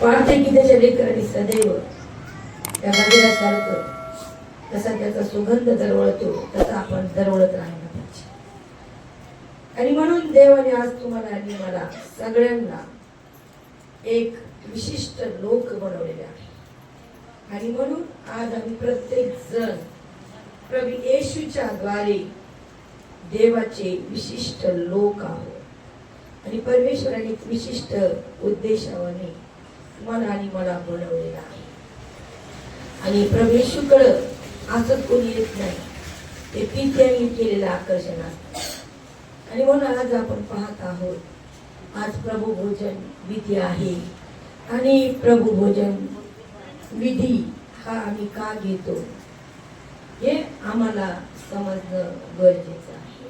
पाहते की त्याच्या लेकरांनी सदैव त्या मंदिरासारखं तसा त्याचा सुगंध दरवळतो, तसा आपण दरवळत राहायला पाहिजे. आणि म्हणून देवाने आज तुम्हाला आणि मला सगळ्यांना एक विशिष्ट लोक बनवलेले आहे. आणि म्हणून आज आम्ही प्रत्येक जण प्रभू येशूच्या द्वारे देवाचे विशिष्ट लोक आहोत. आणि परमेश्वराने विशिष्ट उद्देशाने तुम्हाला आणि मला बनवलेला आहे. आणि प्रभू येशूकडं असं कोणी येत नाही, ते पित्याने केलेलं आकर्षण असतं. आणि म्हणून आज आपण पाहत आहोत, आज प्रभू भोजन विधी आहे. आणि प्रभू भोजन विधी हा आम्ही का घेतो हे आम्हाला समजणं गरजेचं आहे.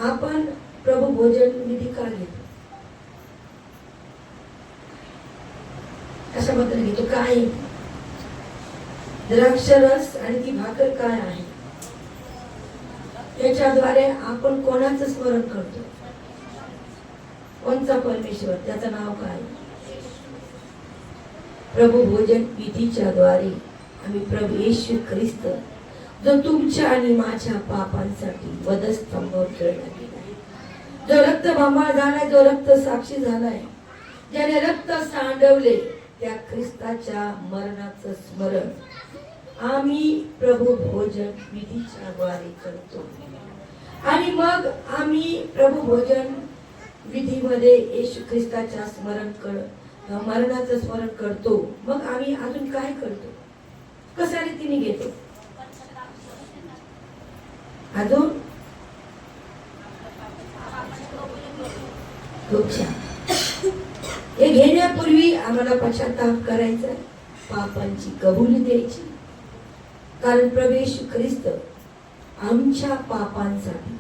आपण प्रभू भोजन विधी का घेतो, कशाबद्दल घेतो, काय द्राक्षरस आणि ती भाकर काय आहे, त्याच्याद्वारे आपण कोणाचं स्मरण करतो, कोणचा परमेश्वर, त्याचं नाव काय. प्रभू भोजन विधीच्या द्वारे आम्ही प्रभू येशू ख्रिस्त जो तुमच्या आणि माझ्या पापांसाठी वधस्तंभावर खेळला गेलाय, जो रक्तबंबाळ झालाय, जो रक्त साक्षी झालाय, ज्याने रक्त सांडवले, त्या ख्रिस्ताच्या मरणाचं स्मरण आम्ही प्रभू भोजन विधीच्या द्वारे करतो. आणि मग आम्ही प्रभू भोजन विधीमध्ये येशू ख्रिस्ताच्या मरणाचं स्मरण करतो. मग आम्ही अजून काय करतो, कशा रीतीने घेतो, अजून हे घेण्यापूर्वी आम्हाला पश्चाताप करायचा, पापांची कबुली द्यायची. कारण प्रभू येशू ख्रिस्त आमच्या पापांसाठी,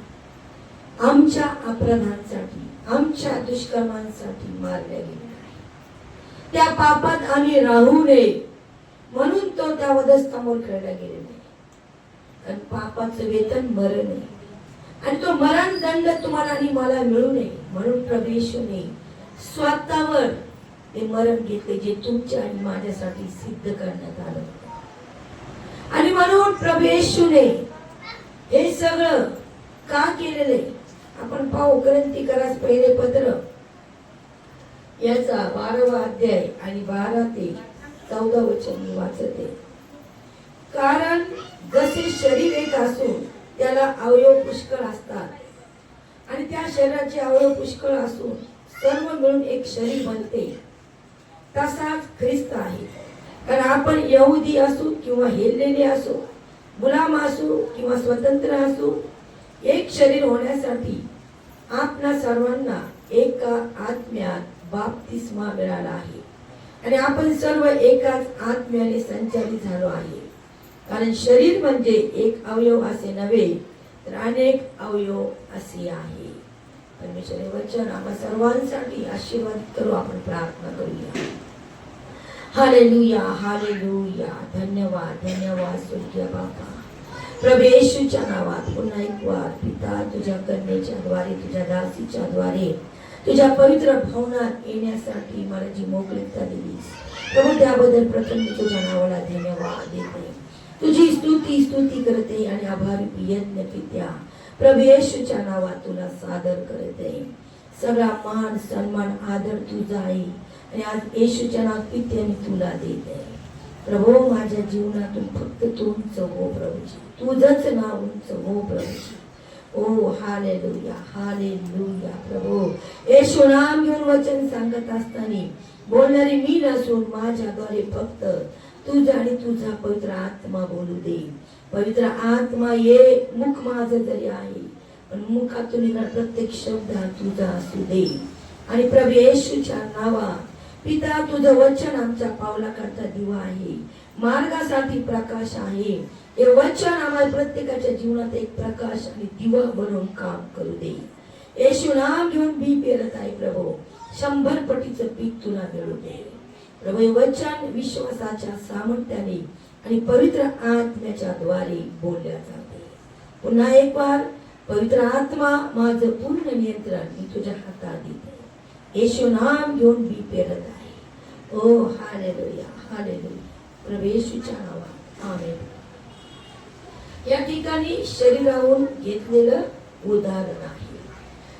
आमच्या अपराधांसाठी, आमच्या दुष्कर्मांसाठी मारले गेले. त्या पापात आम्ही राहू नये म्हणून तो त्या वधस्तंभावर खेळला गेले नाही. कारण पापाचं वेतन मरण आहे. आणि तो मरण दंड तुम्हाला आणि मला मिळू नये म्हणून प्रभू येशूने स्वतःवर ते मरण घेतले, जे तुमच्या आणि माझ्यासाठी सिद्ध करण्यात आलं. आणि म्हणून प्रभू येशूने हे सगळं का केलेले आपण पाहू. ग्रंथीकारास पहिले पत्र याचा 12वा अध्याय आणि 12 ते 14 वचन मी वाचते. कारण जसे शरीर एक असून त्याला अवयव पुष्कळ असतात आणि त्या शरीराचे अवयव पुष्कळ असून सर्व मिळून एक शरीर बनते, तसाच ख्रिस्त आहे. कारण आपण यहुदी असू किंवा हेलेले असू, गुलाम असू किंवा स्वतंत्र असू, एक शरीर होण्यासाठी आपणा सर्वांना एका आत्म्यात बाप्तिस्मा मिळाला आहे. आणि आपण सर्व एकाच आत्म्याने संचालित झालो आहे. कारण शरीर म्हणजे एक अवयव असे नव्हे, तर अनेक अवयव असे आहे. परमेश्वर वचन आम्हा सर्वांसाठी आशीर्वादित करू. आपण प्रार्थना करूया. Hallelujah, hallelujah. धन्यवाद, धन्यवाद स्वर्गीय बाबा. प्रभू येशूच्या नावात पुन्हा एक वार पिता, तुझ्या कन्येच्या द्वारे, तुझ्या दासीच्या द्वारे, तुझ्या पवित्र भवनात येण्यासाठी मला जी मोकळीकता दिलीस प्रभू, त्याबद्दल प्रथम मी तुझ्या नावाला धन्यवाद देते. तुझी स्तुती करते आणि आभारी यज्ञ पित्या प्रभू येशूच्या नावात तुला सादर करते. सगळा मान सन्मान आदर तुझा आहे. आणि आज येशूच्या नावात पित्याने तुला देते. प्रभू, माझ्या जीवनातून फक्त तू उंच हो प्रभूजी, तुझंच नाव उंच हो प्रभूजी. ओ हालेलुया, हालेलुया. प्रभू येशू नाम घेऊन वचन सांगत असताना बोलणारी मी नसून माझ्याद्वारे फक्त तुझा आणि तुझा पवित्र आत्मा बोलू दे. पवित्र आत्मा ये, मुख माझं जरी आहे पण मुखातून येणारा प्रत्येक शब्द हा तुझा असू दे. आणि प्रभू येशूच्या नावात पिता, तुझं वचन आमच्या पावलाकरता दिवा आहे, मार्गासाठी प्रकाश आहे. हे वचन आम्हाला प्रत्येकाच्या जीवनात एक प्रकाश आणि दिवा बनवून काम करू दे. येशू नाम घेऊन बी पेरत आहे प्रभू, 100 पटीचं पीक तुला मिळू दे. प्रभू, हे वचन विश्वासाच्या सामर्थ्याने आणि पवित्र आत्म्याच्या द्वारे बोलल्या जाते. पुन्हा एक बार पवित्र आत्मा, माझं पूर्ण नियंत्रण मी तुझ्या हातात देते. येशू नाम घेऊन बी पेरत आहे. ओ हालेलुया, हालेलुया. प्रभू येशूच्या नावात आमेन. या ठिकाणी शरीराहून घेतलेलं उदाहरण आहे.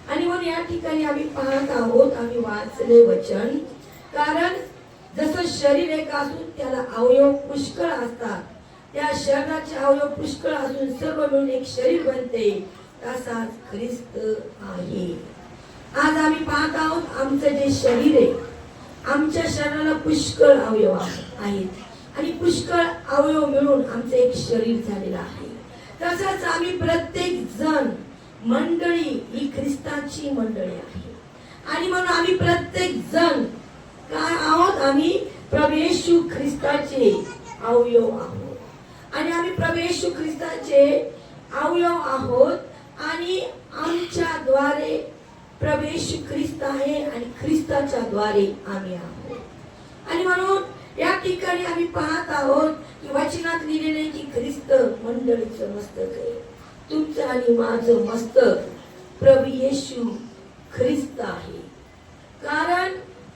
आणि म्हणून या ठिकाणी आम्ही पाहत आहोत, आम्ही वाचले वचन, कारण जसं शरीर एक असून त्याला अवयव पुष्कळ असतात, त्या शरीराचे अवयव पुष्कळ असून सर्व मिळून एक शरीर बनते, तसाच ख्रिस्त आहे. आज आम्ही पाहत आहोत आमचं जे शरीर आहे, आमच्या शरीराला पुष्कळ अवयव आहेत आणि पुष्कळ अवयव मिळून आमचं एक शरीर झालेलं आहे. तसंच आम्ही प्रत्येक जण मंडळी ही ख्रिस्ताची मंडळी आहे. आणि म्हणून आम्ही प्रत्येक जण काय आहोत, आम्ही प्रभू येशू ख्रिस्ताचे अवयव आहोत आणि आम्ही प्रभू येशू ख्रिस्ताचे अवयव आहोत आणि आमच्या द्वारे प्रभू येशू ख्रिस्त आहे आणि ख्रिस्ताच्या द्वारे आम्ही आहोत. आणि म्हणून या ठिकाणी आम्ही पाहत आहोत की वचनात लिहिलेले की ख्रिस्त मंडळीचं मस्तक आहे. तुमचं आणि माझं मस्तक प्रभू येशू ख्रिस्त आहे. कारण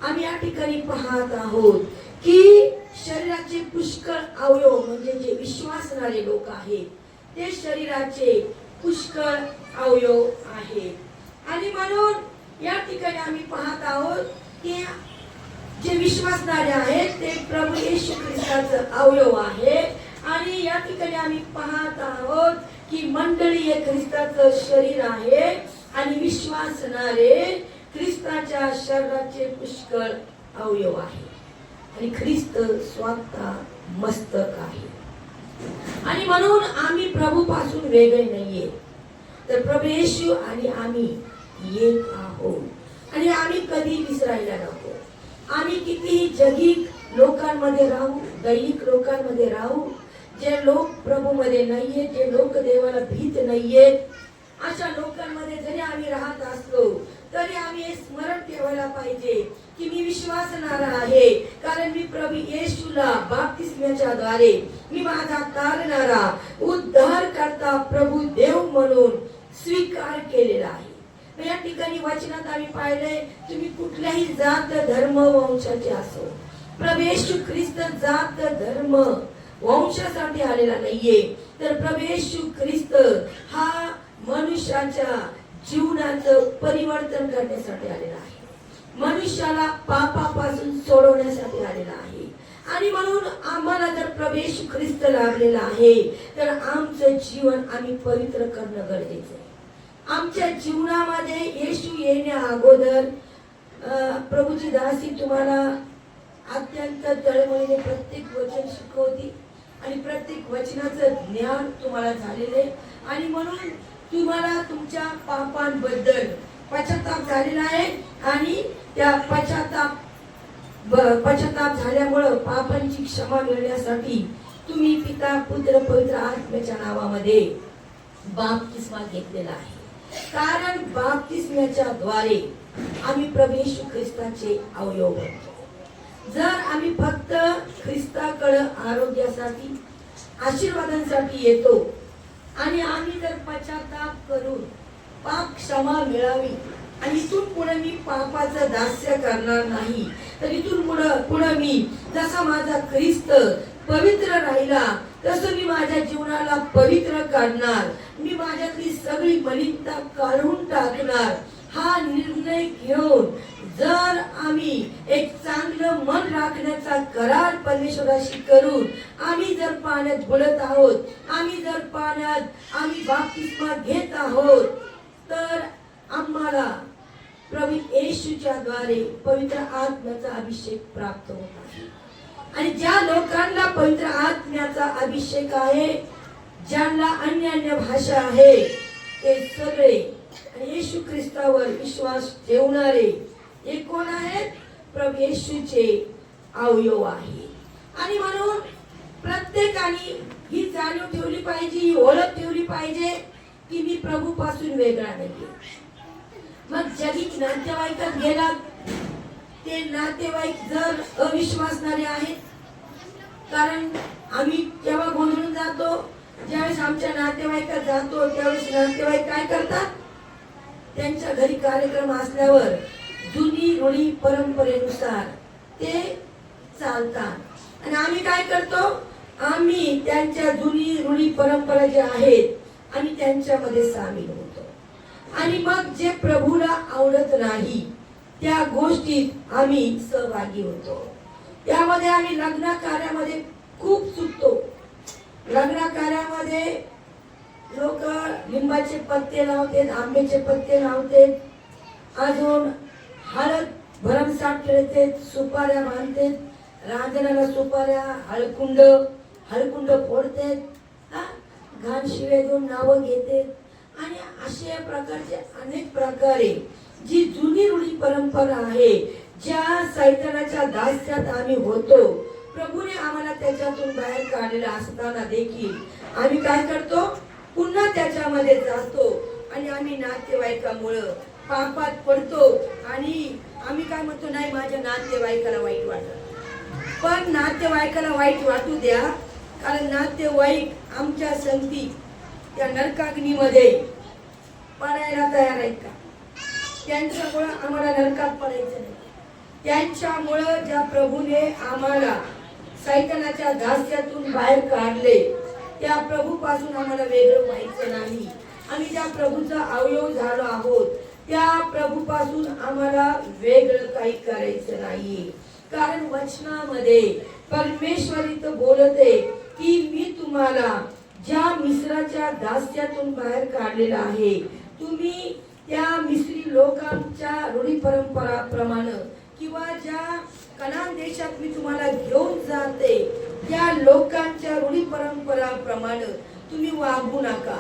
आम्ही या ठिकाणी पाहत आहोत की शरीराचे पुष्कळ अवयव म्हणजे जे विश्वासणारे लोक आहेत ते शरीराचे पुष्कळ अवयव आहेत. आणि म्हणून या ठिकाणी आम्ही पाहत आहोत की जे विश्वासणारे आहेत ते प्रभू येशू ख्रिस्ताचं अवयव आहे. आणि या ठिकाणी आम्ही पाहत आहोत की मंडळी हे ख्रिस्ताचं शरीर आहे आणि विश्वासणारे ख्रिस्ताच्या शरीराचे पुष्कळ अवयव आहे आणि ख्रिस्त स्वतः मस्तक आहे. आणि म्हणून आम्ही प्रभू पासून वेगळे नाहीये, तर प्रभू येशू आणि आम्ही एक आहोत आणि आम्ही कधी विसरायला नको. आम्ही कितीही जगिक लोकांमध्ये राहू, दैहिक लोकांमध्ये राहू, जे लोक प्रभू मध्ये नाहीये, जे लोक देवाला भीत नाहीयेत, अशा लोकांमध्ये जरी आम्ही राहत असलो तरी आम्ही हे स्मरण ठेवायला पाहिजे की मी विश्वासणारा आहे, कारण मी प्रभू येशूला बाप्तिस्म्याच्या द्वारे मी माझा तारणारा उद्धार करता प्रभू देव म्हणून स्वीकार केलेला आहे. या ठिकाणी वचनात आम्ही पाहिले, तुम्ही कुठल्याही जात धर्म वंशाचे असो, प्रभू येशू ख्रिस्त जात धर्म वंशासाठी आलेला नाहीये, तर प्रभू येशू ख्रिस्त हा मनुष्याच्या जीवनाचं परिवर्तन करण्यासाठी आलेला आहे, मनुष्याला पापापासून सोडवण्यासाठी आलेला आहे. आणि म्हणून आम्हाला जर प्रभू येशू ख्रिस्त लागलेला आहे तर आमचं जीवन आम्ही पवित्र करणं गरजेचं आहे. आमच्या जीवनामध्ये येशू येण्या अगोदर प्रभूची दासी तुम्हाला अत्यंत तळमळीने प्रत्येक वचन शिकवती आणि प्रत्येक वचनाचं ज्ञान तुम्हाला झालेले. आणि म्हणून तुम्हाला तुमच्या पापांबद्दल पश्चाताप झालेला आहे आणि त्या पश्चाताप झाल्यामुळं पापांची क्षमा मिळण्यासाठी तुम्ही पिता पुत्र पवित्र आत्म्याच्या नावामध्ये बाप्तिस्मा घेतलेला आहे. कारण बाप्तिस्म्याच्या द्वारे आम्ही प्रभू येशू ख्रिस्ताचे अवयव बनतो. जर आम्ही फक्त ख्रिस्ताकडे आरोग्यासाठी आशीर्वादांसाठी येतो आणि आम्ही जर पश्चाताप करून पाप क्षमा मिळावी आणि इथून पुढे मी पापाचं दास्य करणार नाही, तर इथून पुढे मी जसा माझा ख्रिस्त पवित्र राहिला तसं मी माझ्या जीवनाला पवित्र करणार, मी माझ्यातली सगळी मलिनता काढून टाकणार, हा निर्णय घेऊन जर आम्ही एक चांगलं मन राखण्याचा करार परमेश्वराशी करून आम्ही जर पाण्यात बुडत आहोत, आम्ही जर पाण्यात आम्ही बाप्तिस्मा घेत आहोत, तर आम्हाला प्रभू येशूच्या द्वारे पवित्र आत्म्याचा अभिषेक प्राप्त होत आहे. आणि ज्या लोकांना पवित्र आत्म्याचा अभिषेक आहे, ज्यांना अन्य अन्य भाषा आहे, ते सगळे येशू ख्रिस्तावर विश्वास ठेवणारे हे कोण आहेत? प्रभू येशूचे अवयव आहे. आणि म्हणून प्रत्येकाने ही जाणीव ठेवली पाहिजे, ही ओळख ठेवली पाहिजे की मी प्रभू पासून वेगळा नाहीये. मग जगिक नातेवाईकात गेला, ते नातेवाईक जर अविश्वासणारे आहेत, कारण आम्ही जेव्हा गोंधळून जातो, ज्यावेळेस आमच्या नातेवाईकात जातो त्यावेळेस नातेवाईक काय करतात, त्यांच्या घरी कार्यक्रम असल्यावर जुनी रूढी परंपरेनुसार ते चालतात. आणि आम्ही काय करतो, आम्ही त्यांच्या जुनी रूढी परंपरा जे आहेत आम्ही त्यांच्यामध्ये सामील होतो. आणि मग जे प्रभूला आवडत नाही त्या गोष्टीत आम्ही सहभागी होतो. त्यामध्ये आम्ही लग्न कार्यामध्ये खूप चुकतो. लग्न कार्यामध्ये लोक लिंबाचे पत्ते लावतात, आंब्याचे पत्ते लावतात, अजून हळद भरमसाठ खेळतात, सुपाऱ्या बांधतात, रांजणाला सुपाऱ्या, हळकुंड फोडतात, घाण शिवे देऊन नावं घेतात. आणि अशा प्रकारचे अनेक प्रकारे जी जुनी रूढी परंपरा आहे, ज्या सैतानाच्या दास्यात आम्ही होतो, प्रभूने आम्हाला त्याच्यातून बाहेर काढलेला असताना देखील आम्ही काय करतो, पुन्हा त्याच्यामध्ये जातो आणि आम्ही नातेवाईकामुळं पापात पडतो. आणि आम्ही काय म्हणतो, नाही माझ्या नातेवाईकाला वाईट वाटत. पण नातेवाईकाला वाईट वाटू द्या, कारण नातेवाईक आमच्या संगती त्या नरकाग्नीमध्ये पडायला तयार आहेत का? त्यांच्यामुळं आम्हाला नरकात पडायचं नाही. त्यांच्यामुळं ज्या प्रभूने आम्हाला सैतानाच्या दास्यातून बाहेर काढले, त्या प्रभूपासून आम्हाला वेगळं व्हायचं नाही. आम्ही ज्या प्रभूचा अवयव झालो आहोत, त्या प्रभूपासून आम्हाला वेगळं काही करायचं नाही. कारण वचनामध्ये परमेश्वर इथं बोलते की मी तुम्हाला ज्या मिस्राच्या दास्यातून बाहेर काढलेला आहे, तुम्ही त्या मिस्री लोकांच्या रूढी परंपराप्रमाणे किंवा ज्या कनान देशात मी तुम्हाला घेऊन जाते त्या लोकांच्या रूढी परंपराप्रमाणे तुम्ही वागू नका.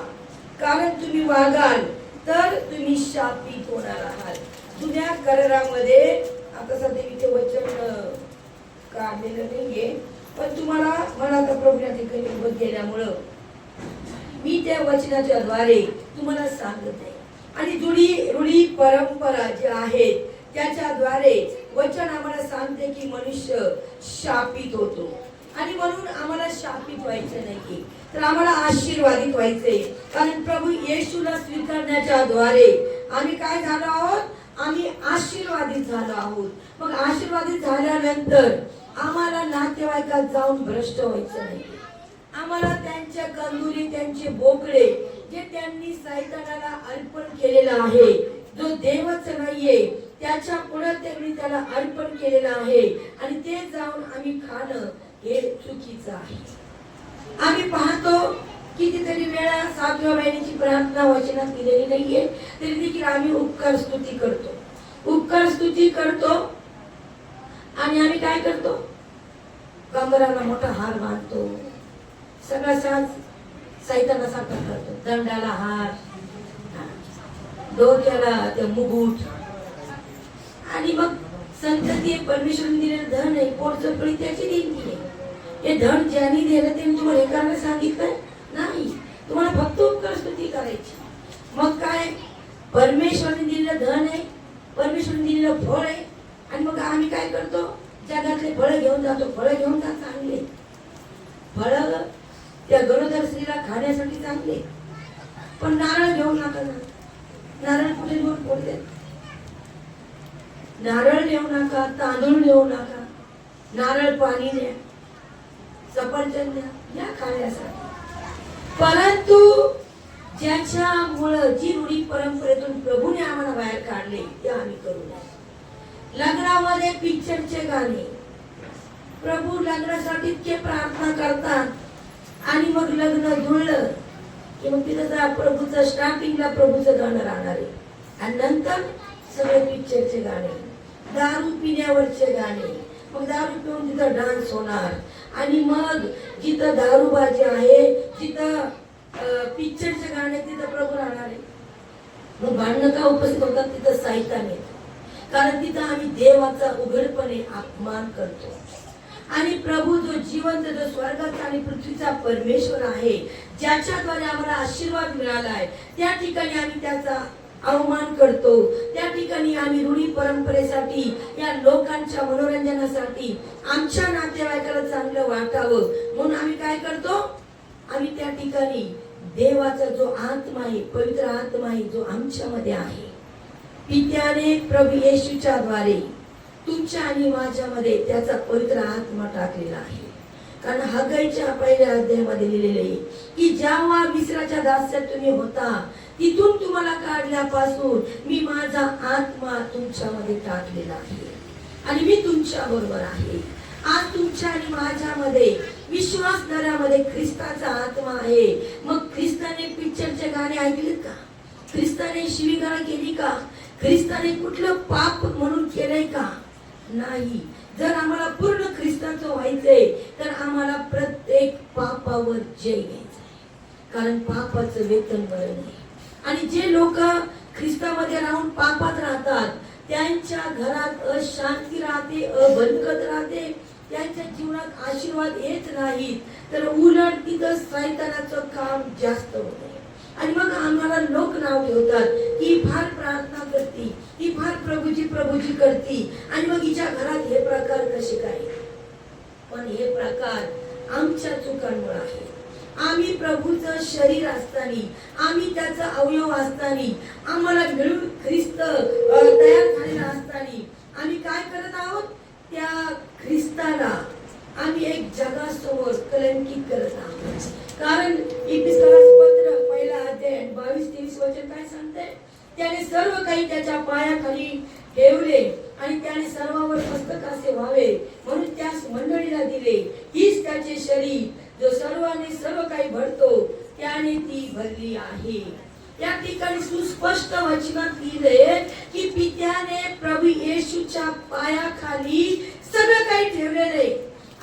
कारण तुम्ही वागाल तर तुम्ही शापित होणार आहात. जुन्या करारामध्ये आता सध्या इथे वचन काढलेलं नाहीये, पण तुम्हाला मनात प्रभूच्या ठिकाणी गेल्यामुळं मी त्या वचनाच्या द्वारे तुम्हाला सांगते. आणि जुनी रूढी परंपरा ज्या आहेत त्याच्याद्वारे वचन आम्हाला सांगते की मनुष्य शापित होतो. आणि म्हणून आम्हाला शापित व्हायचं नाही, तर आम्हाला आशीर्वादित व्हायचे. कारण प्रभू येशूला स्वीकारण्याच्या द्वारे आम्ही काय झालो आहोत, आम्ही आशीर्वादित झालो आहोत. मग आशीर्वादित झाल्यानंतर आम्हाला नातेवाईकात जाऊन भ्रष्ट व्हायचं नाही. आम्हाला त्यांच्या कंदुरी, त्यांचे बोकडे जे त्यांनी सैतानाला अर्पण केलेलं आहे, जो देवच नाहीये त्याच्या पुढे त्यांनी त्याला अर्पण केलेलं आहे, आणि ते जाऊन आम्ही खाणं हे चुकीचं आहे. आम्ही पाहतो कितीतरी वेळा 7व्या महिन्याची प्रार्थना वचनात दिलेली नाहीये, तरी देखील आम्ही उपकार स्तुती करतो. आणि आम्ही काय करतो, कमराला मोठा हार बांधतो, सगळा साज सैतानासारखा करतो, दंडाला हार, डोक्याला ते मुकुट. आणि मग संतती परमेश्वराने दिलेलं धन आहे, पोटचं पळी त्याची देणगी आहे. हे धन ज्यांनी दिलं त्यांनी तुम्हाला हे करायला सांगितलं नाही, तुम्हाला फक्त उपकार स्तुती करायची. मग काय, परमेश्वराने दिलेलं धन आहे, परमेश्वराने दिलेलं फळ आहे. आणि मग आम्ही काय करतो, जगातले फळं घेऊन जातो. फळं घेऊन जा चांगले, फळं त्या गरोदर स्त्रीला खाण्यासाठी चांगले, पण नारळ घेऊन नका ना. नारळ कुठे घेऊन पडते, नारळ नेऊ नका, तांदूळ नेऊ नका, नारळ पाणी न्या, सफरचंद न्या, या खाण्यासाठी. परंतु ज्याच्यामुळं जी रूढी परंपरेतून प्रभूने आम्हाला बाहेर काढले ते आम्ही करू नये. लग्नामध्ये पिक्चरचे गाणे, प्रभू लग्नासाठी इतके प्रार्थना करतात, आणि मग लग्न जुळलं की मग तिथं प्रभूचं स्टार्टिंगला प्रभूचं गाणं राहणार आहे, आणि नंतर सगळे पिक्चरचे गाणे, दारू पिण्यावरचे गाणे. मग दारू पिऊन तिथं डान्स होणार, आणि मग जिथं दारूबाजी आहे, जिथं पिक्चरचे गाणे, तिथं प्रभू राहणार आहे. मग भांडणं का उपस्थित होतात, तिथं सैतान येतो. कारण तिथं आम्ही देवाचा उघडपणे अपमान करतो. आणि प्रभू जो जिवंत, जो स्वर्गाचा आणि पृथ्वीचा परमेश्वर आहे, ज्याच्याद्वारे आम्हाला आशीर्वाद मिळाला आहे, त्या ठिकाणी आम्ही त्याचा अवमान करतो. त्या ठिकाणी आम्ही रूढी परंपरेसाठी, या लोकांच्या मनोरंजनासाठी, आमच्या नातेवाईकाला चांगलं वाटावं म्हणून आम्ही काय करतो, आम्ही त्या ठिकाणी देवाचा जो आत्मा आहे, पवित्र आत्मा आहे, जो आमच्यामध्ये आहे, पित्याने प्रभू येशूच्या द्वारे तुमच्या आणि माझ्यामध्ये त्याचा पवित्र आत्मा टाकलेला आहे. कारण हगाईच्या पहिल्या अध्यायामध्ये लिहिलेले आहे की जेव्हा मिस्राच्या दास्यात तुम्ही होता तिथून तुम्हाला काढल्यापासून मी माझा आत्मा तुमच्यामध्ये टाकलेला आहे आणि मी तुमच्या बरोबर आहे. आज तुमच्या आणि माझ्यामध्ये विश्वासणाऱ्यामध्ये ख्रिस्ताचा आत्मा आहे. मग ख्रिस्ताने पिक्चरचे गाणे ऐकलेत का? ख्रिस्ताने शिवीगाळ केली का? ख्रिस्ताने कुठलं पाप म्हणून केलंय का? नाही. जर आम्हाला पूर्ण ख्रिस्ताचं व्हायचंय तर आम्हाला प्रत्येक पापावर जय घ्यायचंय. कारण पापाचं वेतन मरण आहे. आणि जे लोक ख्रिस्तामध्ये राहून पापात राहतात त्यांच्या घरात अशांती राहते, अबरकत राहते, त्यांच्या जीवनात आशीर्वाद येत नाहीत, तर उलट तिथं शैतानाचं काम जास्त होतं. आणि मग आम्हाला लोक नाव ठेवतात की फार प्रार्थना करती, ही फार प्रभूजी करती, आणि मग हिच्या घरात हे प्रकार कसे काय? पण हे प्रकार आमच्या चुकांमुळे आहे. आम्ही प्रभूचं शरीर असताना, आम्ही त्याचा अवयव असताना, आम्हाला मिळून ख्रिस्त तयार झालेला असताना आम्ही काय करत आहोत? त्या ख्रिस्ताला आम्ही एक जगासमोर कलंकित करत आहोत. कारण इफिसकारास पत्र पहिला अध्याय 22-23 वचन काय सांगते? त्याने सर्व काही त्याच्या पायाखाली ठेवले आणि त्याने सर्वांवर मस्तकाचे व्हावे म्हणून त्यास मंडळीला दिले. हीच त्याचे शरीर जो सर्वांनी सर्व काही भरतो त्याने ती भरली आहे. या ठिकाणी सुस्पष्ट वचनात लिहिले की पित्याने प्रभू येशूच्या पायाखाली सगळं काही ठेवलेले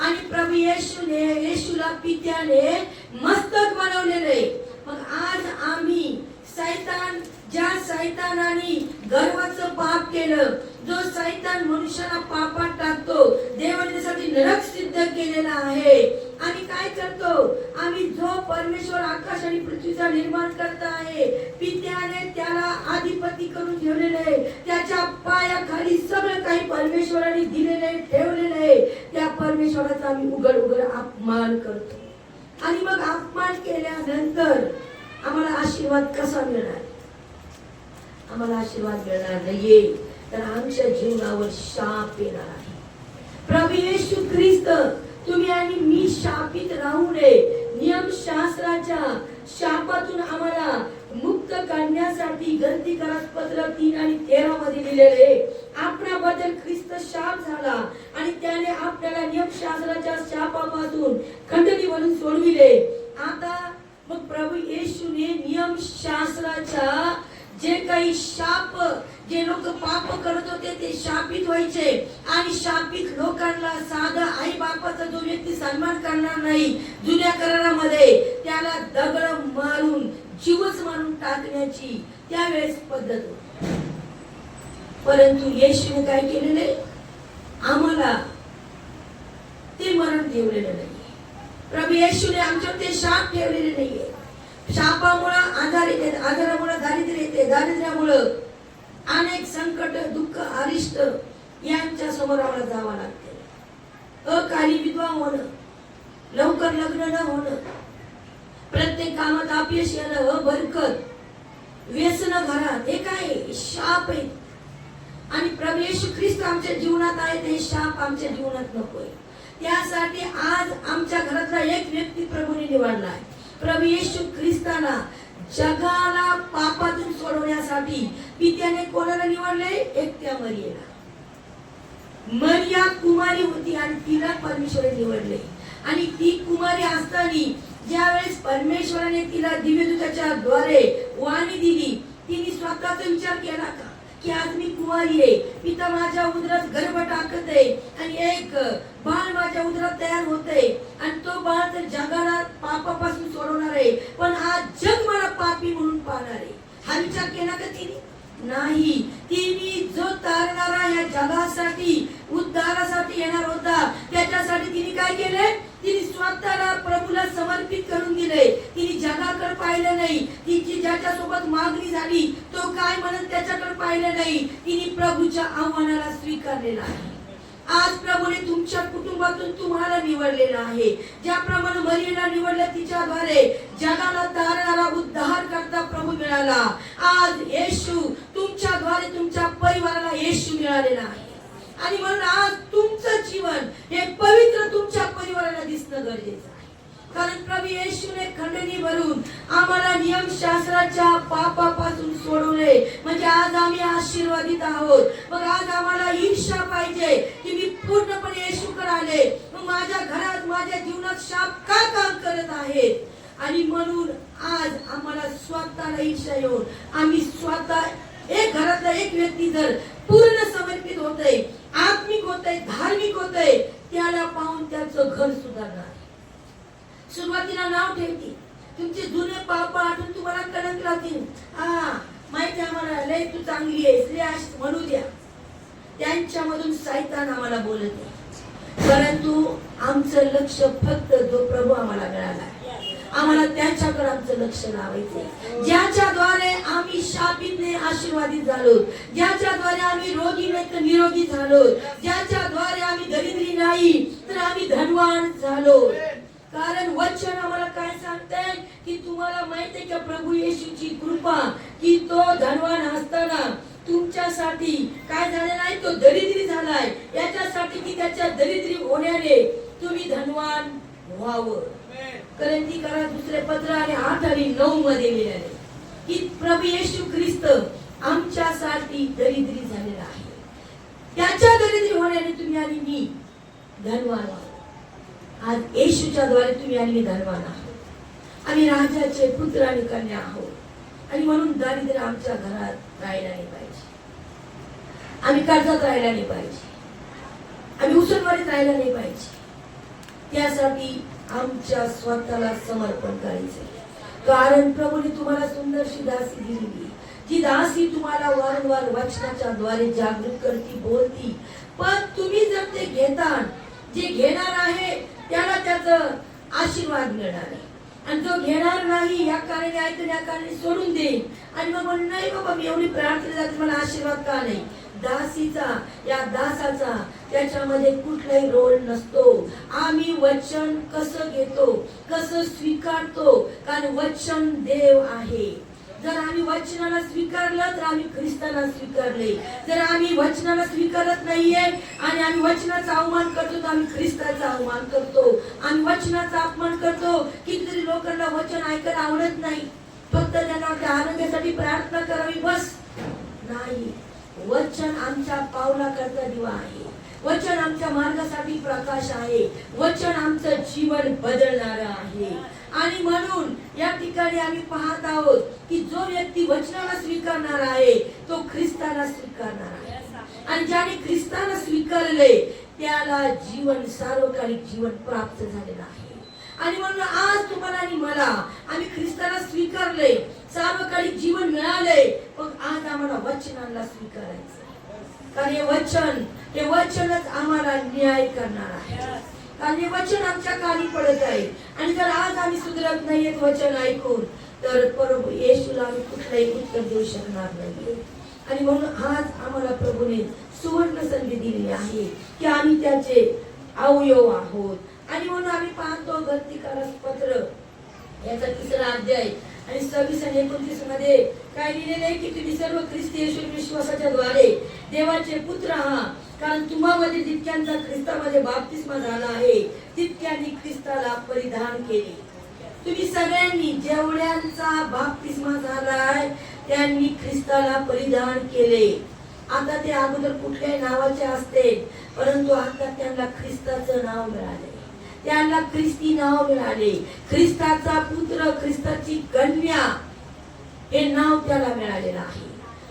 आणि प्रभू येशूला पित्याने मस्तक बनवलेले. मग आज आम्ही ज्या शैतानाने गर्वाचं पाप केलं, जो शैतान मनुष्याला पापात टाकतो, देवाने त्यासाठी नरक सिद्ध केलेला आहे. आम्ही काय करतो? आम्ही जो परमेश्वर आकाश आणि पृथ्वीचा निर्माण करता आहे, पित्याने त्याला अधिपती करून ठेवलेले, त्याच्या पायाखाली सगळं काही परमेश्वराने दिलेले ठेवलेले, त्या परमेश्वराचा आम्ही उघड अपमान करतो. आणि मग अपमान केल्यानंतर आम्हाला आशीर्वाद कसा मिळणार? आम्हाला आशीर्वाद मिळणार नाहीये, तर आमच्या जीवनावर शाप येणार आहे. प्रभू येशू ख्रिस्त तुम्ही आणि मी शापित राहू नये, नियमशास्त्राच्या शापातून आम्हाला मुक्त करण्यासाठी गलतीकारास पत्र 3 आणि 13 मध्ये लिहिलेले आपल्याबद्दल ख्रिस्त शाप झाला आणि त्याने आपल्याला नियमशास्त्राच्या शापापासून खंडणी म्हणून सोडविले. आता मग प्रभू येशूने नियमशास्त्राच्या जे काही शाप, जे लोक पाप करत होते ते शापित व्हायचे आणि शापित लोकांना साधा आई बापाचा जो व्यक्ती सन्मान करणार नाही जुन्या करारामध्ये त्याला दगड मारून जीवच मारून टाकण्याची त्यावेळेस पद्धत होती. परंतु येशूने काय केलेले? आम्हाला ते मरण ठेवलेलं नाही. प्रभू येशूने आमच्यावर ते शाप ठेवलेले नाहीये. शापामुळे आजार येते, आजारामुळे दारिद्र्य येते, दारिद्र्यामुळे अनेक संकट, दुःख, अरिष्ट यांच्या समोर आम्हाला जावं लागते. अकाली विधवा होणं, लवकर लग्न न होणं, प्रत्येक कामात अपयश येणं, अबरकत, व्यसन घरात, हे काय शाप आहे. आणि प्रभू येशू ख्रिस्त आमच्या जीवनात आहे, ते शाप आमच्या जीवनात नकोय. त्यासाठी आज आमच्या घरातला एक व्यक्ती प्रभूने निवडलाय. प्रभू येशू ख्रिस्ताला जगाला पापातून सोडवण्यासाठी पित्याने कोणाला निवडले? एकट्या मरियेला. मरिया कुमारी होती आणि तिला परमेश्वराने निवडले. आणि ती कुमारी असताना ज्यावेळेस परमेश्वराने तिला दिव्यदूताच्या द्वारे वाणी दिली, तिने स्वतःचा विचार केला का की आज मी कुमारी आहे, पिता माझ्या उदरात गर्भ टाकत आहे आणि एक बाळ माझ्या उदरात तयार होते आणि तो बाळ तर जगाला पापापासून सोडवणार आहे, पण आज जग मला पापी म्हणून पाहणार आहे, हा विचार केला का तिने? नाही. तिने जो तारणारा या जगासाठी उद्धारासाठी येणार होता त्याच्यासाठी तिने काय केले? तिने स्वतःला प्रभूला समर्पित करून दिले. तिने जगाकडे पाहिलं नाही, तिची ज्याच्यासोबत मागणी झाली तो काय म्हणत त्याच्याकडे पाहिलं नाही, तिने प्रभूच्या आव्हानाला स्वीकारलेला आहे. आज प्रभूने तुमच्या कुटुंबातून तुम्हाला निवडलेलं आहे. ज्याप्रमाणे मरियेला निवडलं, तिच्याद्वारे जगाला तारणारा उद्धार करता प्रभू मिळाला. आज येशू तुमच्याद्वारे तुमच्या परिवाराला येशू मिळालेला आहे. आणि म्हणून आज तुमचं जीवन हे पवित्र तुमच्या परिवाराला दिसणं गरजेचं आहे. कारण प्रभू येशूने खंडणी भरून आम्हाला नियमशास्त्राच्या पापापासून सोडवले. म्हणजे आज आम्ही आशीर्वादित आहोत. मग आज आम्हाला इच्छा पाहिजे की मी पूर्णपणे येशूकडे आले, मग माझ्या घरात माझ्या जीवनात शाप का काम करत आहेत. आणि म्हणून आज आम्हाला स्वतःला इच्छा येऊन आम्ही स्वतः एक घरातला एक व्यक्ती जर पूर्ण समर्पित होतय, आत्मिक होतय, धार्मिक होतय, त्याला पाहून त्याचं घर सुधारणार. सुरुवातीला नाव ठेवतील, तुमचे जुने पाप आठवून तुम्हाला कलंक लावतील. माहिती आम्हाला लय तू चांगली आहेस, लय म्हणू द्या. त्यांच्यामधून शैतान आम्हाला बोलत आहे. परंतु आमचं लक्ष फक्त जो प्रभू आम्हाला मिळाला, आम्हाला त्याच्याकडे आमचं लक्ष लावायचं, ज्याच्याद्वारे आम्ही शापितने आशीर्वादित झालो, ज्याच्याद्वारे आम्ही रोगी नाही तर निरोगी झालो, ज्याच्याद्वारे आम्ही दरिद्री नाही तर आम्ही धनवान झालो. कारण वचन आम्हाला काय सांगतंय की तुम्हाला माहिती आहे का प्रभू येशूची कृपा, की तो धनवान असताना तुमच्यासाठी काय झालेला आहे, तो दरिद्री झालाय याच्यासाठी की त्याच्या दरिद्री होण्याने तुम्ही धनवान व्हावं. करंती करा 2 पत्र आणि 8 आणि 9 मध्ये लिहिलेले की प्रभू येशू ख्रिस्त आमच्यासाठी दरिद्री झालेला आहे. त्याच्या दरिद्री होण्याने तुम्ही आणि मी धनवान आहोत. आज येशूच्या द्वारे तुम्ही आणि मी धनवान आहोत. आम्ही राजाचे पुत्र आणि कन्या आहोत. आणि म्हणून दारिद्र्य आमच्या घरात राहायला नाही पाहिजे. आम्ही कर्जात राहायला नाही पाहिजे. आम्ही उसनवारीत राहायला नाही पाहिजे. त्यासाठी आमच्या स्वतःला समर्पण करायचे. कारण प्रभूने तुम्हाला सुंदरशी दासी दिलेली, जी दासी तुम्हाला वारंवार वचनाच्या द्वारे जागृत करती, बोलती. पण तुम्ही जर ते घेता, जे घेणार आहे त्याला त्याचं आशीर्वाद मिळणार आहे. आणि जो घेणार नाही या कारणे ऐकून या कारणे सोडून देईल आणि मग म्हणून नाही बाबा मी एवढी प्रार्थना जाते, मला आशीर्वाद का नाही. दासीचा या दासाचा त्याच्यामध्ये कुठलाही रोल नसतो. आम्ही वचन कसं घेतो, कसं स्वीकारतो, कारण वचन देव आहे. जर आम्ही वचनाला स्वीकारलं तर आम्ही ख्रिस्ताला स्वीकारले. जर आम्ही वचनाला स्वीकारत नाहीये आणि आम्ही वचनाचा अवमान करतो तर आम्ही ख्रिस्ताचा अवमान करतो. आम्ही वचनाचा अपमान करतो. कितीतरी लोकांना वचन ऐकायला आवडत नाही, फक्त त्यांना आरोग्यासाठी प्रार्थना करावी बस. नाही, वचन आमच्या पावलाकरता दिवा आहे. वचन आमच्या मार्गासाठी प्रकाश आहे. वचन आमचं जीवन बदलणार आहे. आणि म्हणून या ठिकाणी आम्ही पाहत आहोत की जो व्यक्ती वचनाला स्वीकारणार आहे तो ख्रिस्ताला स्वीकारणार आहे. आणि ज्याने ख्रिस्ताला स्वीकारले त्याला जीवन, सार्वकालिक जीवन प्राप्त झालेलं आहे. आणि म्हणून आज तुम्हाला आणि मला, आम्ही ख्रिस्ताला स्वीकारले, सार्वकालिक जीवन मिळाले, मग आज आम्हाला वचनाला स्वीकारायचं. कारण हे वचनच आम्हाला न्याय करणार आहे. कारण हे वचन आमच्या कानी पडत आहे. आणि जर आज आम्ही सुधरत नाहीये वचन ऐकून, तर प्रभू येशूला आम्ही कुठलाही उत्तर देऊ शकणार नाही. आणि म्हणून आज आम्हाला प्रभूने सुवर्ण संधी दिली आहे की आम्ही त्याचे अवयव आहोत. आणि म्हणून आम्ही पाहतो गलतीकारक पत्र याचा 3रा अध्याय आणि 26 आणि 29 मध्ये काय लिहिलेले आहे की तुम्ही सर्व ख्रिस्ती येशू विश्वासाच्या द्वारे देवाचे पुत्र आहात. कारण तुम्हामध्ये जितक्यांचा ख्रिस्तामध्ये बाप्तिस्मा झाला आहे तितक्यांनी ख्रिस्ताला परिधान केले. तुम्ही सगळ्यांनी जेवढ्यांचा बाप्तिस्मा झालाय त्यांनी ख्रिस्ताला परिधान केले. आता ते अगोदर कुठल्याही नावाचे असते, परंतु आता त्यांना ख्रिस्ताचं नाव मिळाले, त्यांना ख्रिस्ती नाव मिळाले. ख्रिस्ताचा पुत्र, ख्रिस्ताची कन्या हे नाव त्याला मिळालेलं आहे.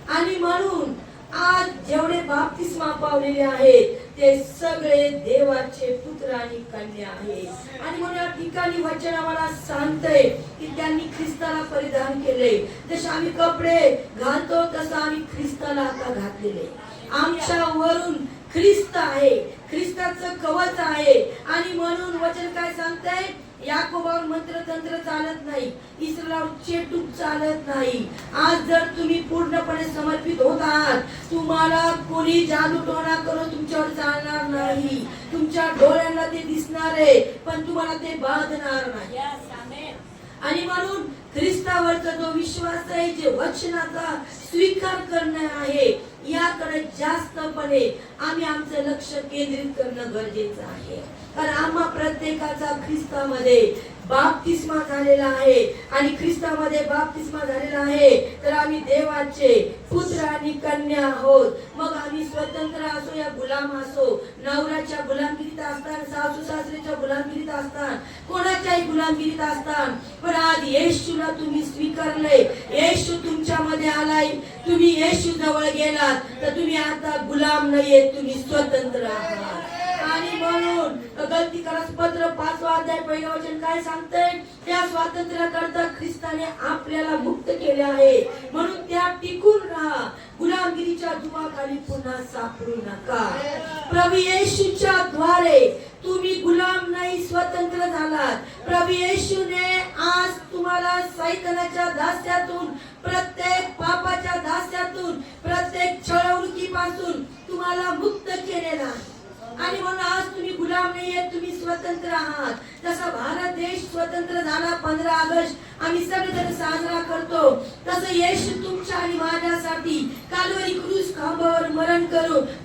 आणि म्हणून आज जेवढे बाप्तिस्मा पावलेले आहेत ते सगळे देवाचे पुत्र आणि कन्या आहेत. आणि म्हणून या ठिकाणी वचन आम्हाला सांगतंय की त्यांनी ख्रिस्ताला परिधान केले. जसे आम्ही कपडे घालतो तसं आम्ही ख्रिस्ताला आता घातलेले. आमच्या वरून ख्रिस्त आहे, ख्रिस्ताचं कवच आहे. आणि म्हणून वचन काय सांगतंय, याकोबावर मंत्र तंत्र चालत नाही, इस्रायलावर चेटूक चालत नाही. आज जर तुम्ही पूर्णपणे समर्पित होत आहात, तुम्हाला कोणी जादू टोणा करून तुमच्यावर चालणार नाही. तुमच्या डोळ्यांना ते दिसणार आहे पण तुम्हाला ते बाधणार नाही. आणि म्हणून ख्रिस्तावरचा जो विश्वास आहे, जे वचनाचा स्वीकार करणे आहे, याकडे जास्तपणे आम्ही आमचं लक्ष केंद्रित करणं गरजेचं आहे. कारण आम्हा प्रत्येकाचा ख्रिस्तामध्ये बाप्तिस्मा झालेला आहे आणि ख्रिस्तामध्ये बाप्तिस्मा झालेला आहे तर आम्ही देवाचे पुत्र आणि कन्या आहोत. मग आम्ही स्वतंत्र असो या गुलाम असो, नवऱ्याच्या गुलामगिरीत असताना, सासू सासऱ्याच्या गुलामगिरीत असताना, कोणाच्याही गुलामगिरीत असताना, पण आज येशूला तुम्ही स्वीकारले, येशू तुमच्यामध्ये आलाय, तुम्ही येशू जवळ गेलात तर तुम्ही आता गुलाम नाहीये, तुम्ही स्वतंत्र आहात. आणि म्हणून गलतीकारास पत्र 5वा अध्याय 1 वचन काय सांगतंय? त्या स्वातंत्र्याकरता ख्रिस्ताने आपल्याला मुक्त केले आहे, म्हणून त्या टिकून राहा, गुलामगिरीच्या जुवाखाली पुन्हा सापडू नका. प्रभू येशूच्या द्वारे तुम्ही गुलाम नाही, स्वतंत्र झालात. प्रभू येशूने आज तुम्हाला सैतानाच्या दास्यातून, प्रत्येक पापाच्या दास्यातून, प्रत्येक छळवणुकीपासून तुम्हाला मुक्त केलेला आहे. आणि म्हणून आज तुम्ही गुलाम नाहीये, तुम्ही स्वतंत्र आहात. जसा भारत देश स्वतंत्र झाला 15 ऑगस्ट आम्ही सगळेजण साजरा करतो, तसं येशू तुमच्या आणि माझ्यासाठी कालवरी क्रूस खांबावर मरण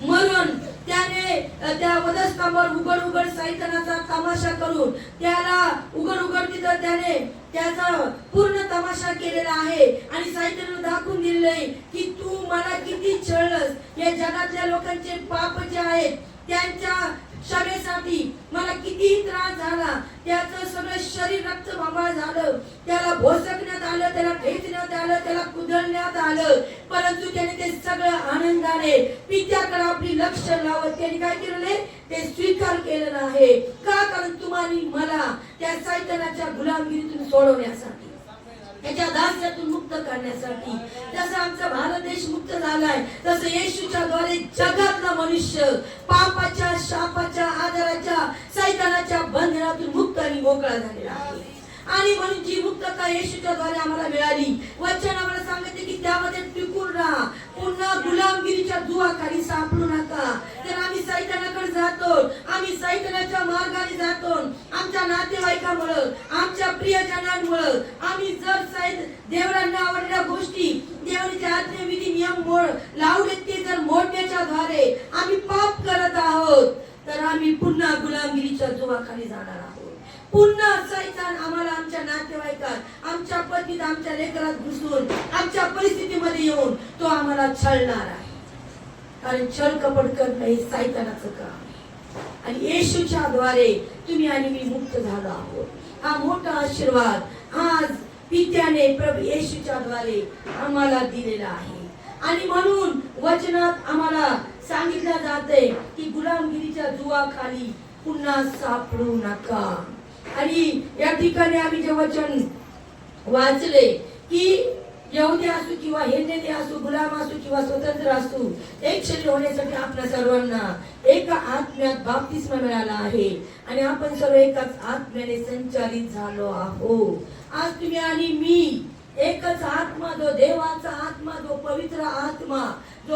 मरून त्याने त्या वधस्तंभावर उघड सैतानाचा तमाशा करून त्याला उघड तिथं त्याने त्याचा पूर्ण तमाशा केलेला आहे आणि सैतानाला दाखवून दिले की तू मला किती छळलंस. या जगातल्या लोकांचे पाप जे आहेत त्यांच्या क्षमेसाठी मला किती त्रास झाला, त्याचं सगळं शरीर रक्तबंबाळ झालं, त्याला भोसकण्यात आलं, त्याला ठेचण्यात आलं, त्याला कुदळण्यात आलं, परंतु त्याने ते सगळं आनंदाने पित्याकडे आपली लक्ष लावत त्याने काय केलेले ते स्वीकार केलेलं आहे. का? कारण तुम्हाला मला त्या सैतानाच्या गुलामगिरीतून सोडवण्यासाठी, त्याच्या दास्यातून मुक्त करण्यासाठी. जसं आमचा भारत देश मुक्त झालाय तसं येशूच्या द्वारे जगातला मनुष्य पापाच्या, शापाच्या, आजाराच्या, सैतानाच्या बंधनातून मुक्त आणि मोकळा झालेला आहे. आणि म्हणून जी मुक्तता येशूच्या द्वारे आम्हाला मिळाली, वचन आम्हाला सांगते की त्यामध्ये टिकून राहा, पुन्हा गुलामगिरीच्या जुवाखाली सापडू नका. तर आम्ही सैतानाकडे जातो, आम्ही सैतानाच्या मार्गाने जातो, आमच्या नातेवाईकामुळं, आमच्या प्रियजनांमुळं, आम्ही जर देवाला आवडलेल्या गोष्टी, देवाचे आज्ञाविधी नियम लावले ते जर मोडण्याच्या द्वारे आम्ही पाप करत आहोत तर आम्ही पुन्हा गुलामगिरीच्या जुवाखाली जाणार आहोत. पुन्हा सैतान आम्हाला आमच्या नातेवाईकात, आमच्या पतीत, आमच्या लेकरात घुसून, आमच्या परिस्थितीमध्ये येऊन तो आम्हाला छळणार आहे. कारण छळ कपट करणं हे सैतानाचं काम आहे. आणि येशूच्या द्वारे तुम्ही आणि मी मुक्त झालो आहोत. हा मोठा आशीर्वाद आज पित्याने प्रभू येशूच्या द्वारे आम्हाला दिलेला आहे. आणि म्हणून वचनात आम्हाला सांगितलं जाते की गुलामगिरीच्या जुवाखाली पुन्हा सापडू नका. आणि या ठिकाणी आम्ही जे वचन वाचले की यहुदी असू किंवा हेंदेली असू, गुलाम असू किंवा स्वतंत्र असू, एक शरीर होण्यासाठी आपल्या सर्वांना एका आत्म्यात बाप्तिस्मा मिळाला आहे आणि आपण सर्व एकाच आत्म्याने संचालित झालो आहोत. आज तुम्ही आणि मी एकच आत्मा, जो देवाचा आत्मा, जो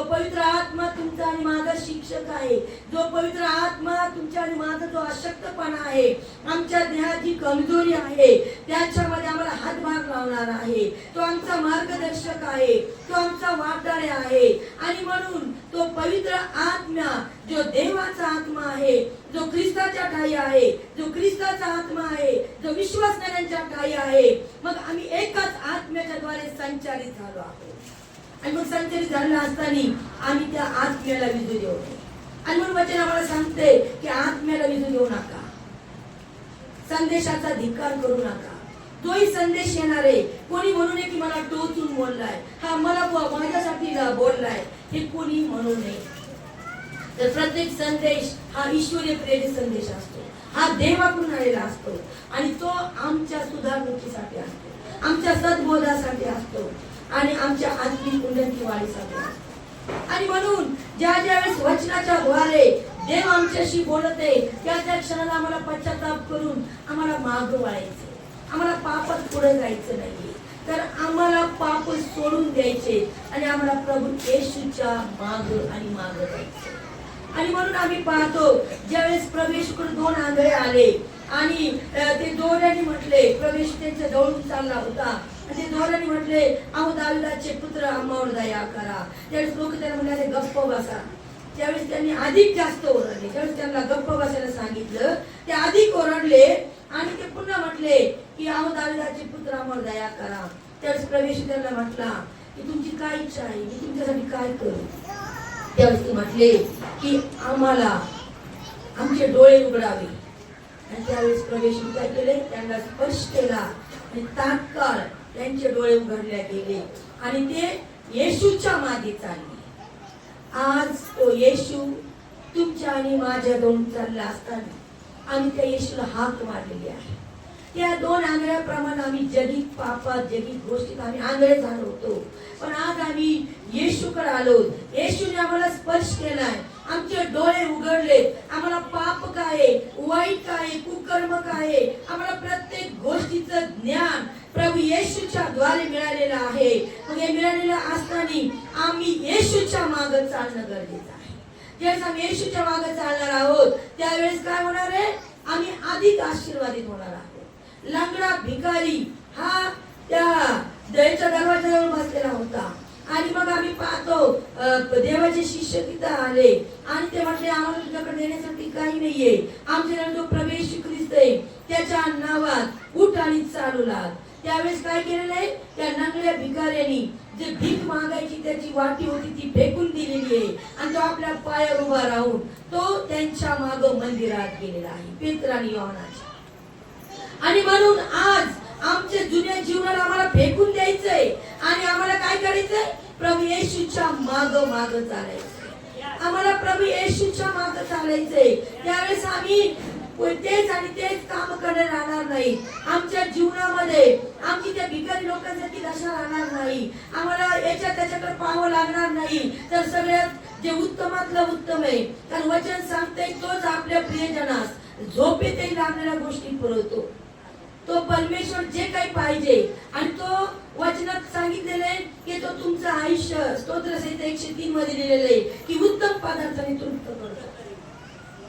पवित्र आत्मा तुमचा आणि माझा शिक्षक आहे, जो पवित्र आत्मा तुमच्या आणि माझा जो अशक्तपणा आहे, आमच्या देहाची कमजोरी आहे, त्याच्यामध्ये आम्हाला हातभार लावणार आहे, तो आमचा मार्गदर्शक आहे, तो आमचा वाटाळे आहे. आणि म्हणून तो पवित्र आत्मा जो देवाचा आत्मा आहे, जो ख्रिस्ताच्या ठाई आहे, जो ख्रिस्ताचा आत्मा आहे, जो विश्वासणाऱ्यांच्या ठाई आहे, मग आम्ही एकाच आत्म्याच्या द्वारे संचालित झालो आहोत. आणि मग संचालित झालेला असताना आम्ही त्या आत्म्याला विजू देऊ नये. आणि म्हणून वचन आम्हाला सांगते की आत्म्याला विजू देऊ नका, संदेशाचा धिक्कार करू नका. जोही संदेश येणार आहे, कोणी म्हणू नये की मला टोचून बोललाय, हा मला माझ्यासाठी बोललाय, हे कोणी म्हणू नये. तर प्रत्येक संदेश हा ईश्वरीय प्रेरित संदेश असतो, हा देवाकडून आलेला असतो आणि तो आमच्या सुधारणुकीसाठी असतो, आमच्या सद्बोधासाठी असतो आणि आमच्या आत्मिक उन्नती वाढीसाठी असतो. आणि म्हणून ज्या वेळेस वचनाच्या द्वारे देव आमच्याशी बोलते त्या क्षणाला आम्हाला पश्चाताप करून आम्हाला मागं वळायचे, आम्हाला पापात पुढे जायचं नाहीये, तर आम्हाला पाप सोडून द्यायचे आणि आम्हाला प्रभू येशूच्या मागं आणि मागं जायचं. आणि म्हणून आम्ही पाहतो ज्यावेळेस प्रवेशकडून 2 आंधळे आले आणि ते जोराने म्हटले, प्रवेश त्यांच्या जवळून चालला होता आणि ते जोराने म्हटले, अहो दाविदाचे पुत्र आम्हावर दया करा. त्यावेळेस लोक त्याला म्हणाले गप्प बसा. त्यावेळेस त्यांनी अधिक जास्त ओरडले. त्यावेळेस त्यांना गप्प बसायला सांगितलं, ते अधिक ओरडले आणि ते पुन्हा म्हटले की अहो दाविदाचे पुत्र आम्हावर दया करा. त्यावेळेस प्रवेश त्यांना म्हटला की तुमची काय इच्छा आहे, मी तुमच्यासाठी काय करू. त्यावेळेस ते म्हटले की आम्हाला आमचे डोळे उघडावे. आणि त्यावेळेस प्रवेश काय केले, त्यांना स्पर्श केला आणि तात्काळ त्यांचे डोळे उघडले गेले आणि ते येशूच्या मागे चालले. आज तो येशू तुमच्या आणि माझ्या दोन चालला असताना आम्ही त्या येशूला हाक मारलेली आहे. त्या दोन आंधळ्याप्रमाणे आम्ही जगित पापात जगित गोष्टीत आम्ही आंधळे झालो होतो, पण आज आम्ही येशूकडे आलो. येशूने आम्हाला स्पर्श केलाय, आमचे डोळे उघडले. आम्हाला पाप काय, वाईट काय, कुकर्म काय, आम्हाला प्रत्येक गोष्टीचं ज्ञान प्रभू येशूच्या द्वारे मिळालेलं आहे. मग हे मिळालेलं असताना आम्ही येशूच्या मागे चालणं गरजेचं आहे. ज्यावेळेस आम्ही येशूच्या मागे चालणार आहोत त्यावेळेस काय होणार आहे, आम्ही अधिक आशीर्वादित होणार आहोत. लंगडा भिकारी हा त्या दयेच्या दरवाजाजवळ बसलेला होता आणि मग आम्ही पाहतो देवाचे शिष्य तिथं आले आणि ते म्हटले आम्हाला तुझ्याकडे देण्यासाठी काही नाहीये, आमच्याकडे जो प्रवेश ख्रिस्त आहे त्याच्या नावात उठ आणि चालू लाग. त्यावेळेस काय केलेलं आहे, त्या लंगड्या भिकाऱ्यांनी जे भीक मागायची त्याची वाटी होती ती फेकून दिलेली आहे आणि तो आपल्या पायावर उभा राहून तो त्यांच्या मागे मंदिरात गेलेला आहे, पेत्र आणि योहानाच्या. आणि म्हणून आज आमच्या जुन्या जीवनाला आम्हाला फेकून द्यायचंय आणि आम्हाला काय करायचंय, प्रभू येशूच्या मागे मागे चालायचंय. आम्हाला प्रभू येशूच्या मागे चालायचंय. त्यावेळेस आम्ही तेच आणि तेच काम करणे राहणार नाही. आमच्या जीवनामध्ये आमची त्या भिकारी लोकांसाठी दशा राहणार नाही. आम्हाला याच्या त्याच्याकडे पाहावं लागणार नाही. तर सगळ्यात जे उत्तमातलं उत्तम आहे, कारण वचन सांगते तोच आपल्या प्रियजनास झोपेतही लागणाऱ्या गोष्टी पुरवतो. तो परमेश्वर जे काही पाहिजे आणि तो वचनात सांगितलेलं आहे की तो तुमचं आयुष्य स्तोत्रसंहिता 103 मध्ये लिहिलेलं आहे की उत्तम पदार्थाने तृप्त करतो.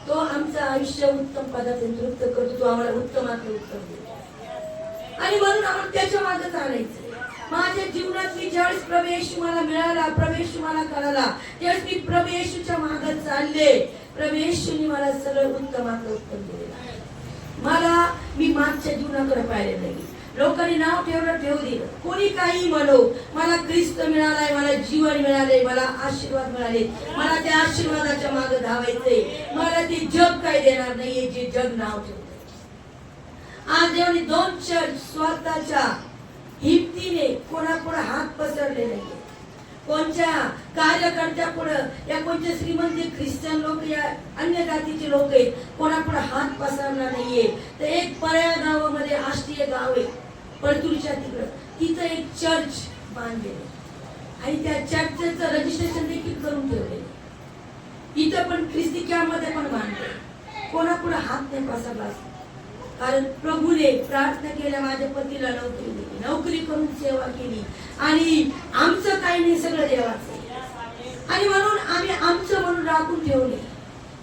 तो आमचं आयुष्य उत्तम पदार्थाने तृप्त करतो. तो आम्हाला उत्तमातलं उत्तम देतो आणि म्हणून आम्हाला त्याच्या मागे चालायचं. माझ्या जीवनात मी ज्यावेळेस प्रभू येशू मला मिळाला, प्रभू येशू मला कळाला, त्यावेळेस मी प्रभू येशूच्या मागे चालले. प्रभू येशूने मला सगळं उत्तमातलं उत्तम दिलेलं आहे. मी मागच्या जीवनाकडे पाहिले नाही. लोकांनी नाव ठेवू दिलं, कोणी काही म्हणो, मला ख्रिस्त मिळालाय, मला जीवन मिळाले, मला आशीर्वाद मिळाले, मला त्या आशीर्वादाच्या मागे धावायचंय. मला ते जग काय देणार नाहीये जे जग नाव ठेवते. आज देवाने दोन चर्च स्वतःच्या हिमतीने कोणापुढे हात पसरले नाही. कोणत्या कार्यकर्त्या पुढे या कोणत्या श्रीमंत ख्रिश्चन लोक या अन्य जातीचे लोक आहेत कोणापुढे हात पसरला नाहीये. तर एक पर्या गावामध्ये आष्टीय गाव आहे परतूरच्या तिकडं, तिथं एक चर्च बांधलेलं आणि त्या चर्चचं रजिस्ट्रेशन देखील करून ठेवले. इथं पण ख्रिस्ती कॅम्पमध्ये पण बांधले. कोणापुढे हात नाही पसरला. कारण प्रभूने प्रार्थना केल्या, माझ्या पतीला नोकरी दिली, नोकरी करून सेवा केली आणि आमचं काही नाही, सगळं देवाचं. आणि म्हणून आम्ही आमचं म्हणून राखून ठेवले.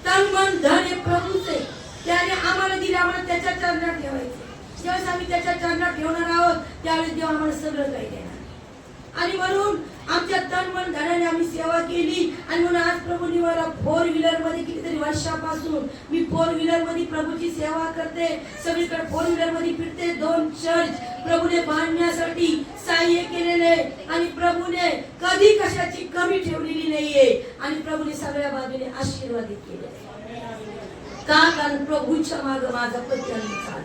तन मन धन हे प्रभूचे, त्याने आम्हाला दिले, आम्हाला त्याच्या चरणात ठेवायचे. ज्यावेळेस आम्ही त्याच्या चरणात ठेवणार आहोत त्यावेळेस देव आम्हाला सगळं काही देणार. आणि म्हणून आमच्या तन मन धनाने आम्ही सेवा केली. आणि म्हणून आज प्रभूने मला 4 व्हीलर मध्ये कितीतरी वर्षापासून मी 4 व्हीलर मध्ये प्रभूची सेवा करते. सगळीकडे 4 व्हीलर मध्ये फिरते. 2 चर्च प्रभूने बांधण्यासाठी सहाय्य केलेले आणि प्रभूने कधी कशाची कमी ठेवलेली नाहीये आणि प्रभूने सगळ्या बाजूने आशीर्वादित केले. का? कारण प्रभूच्या मागे माझा पत्नी चालला.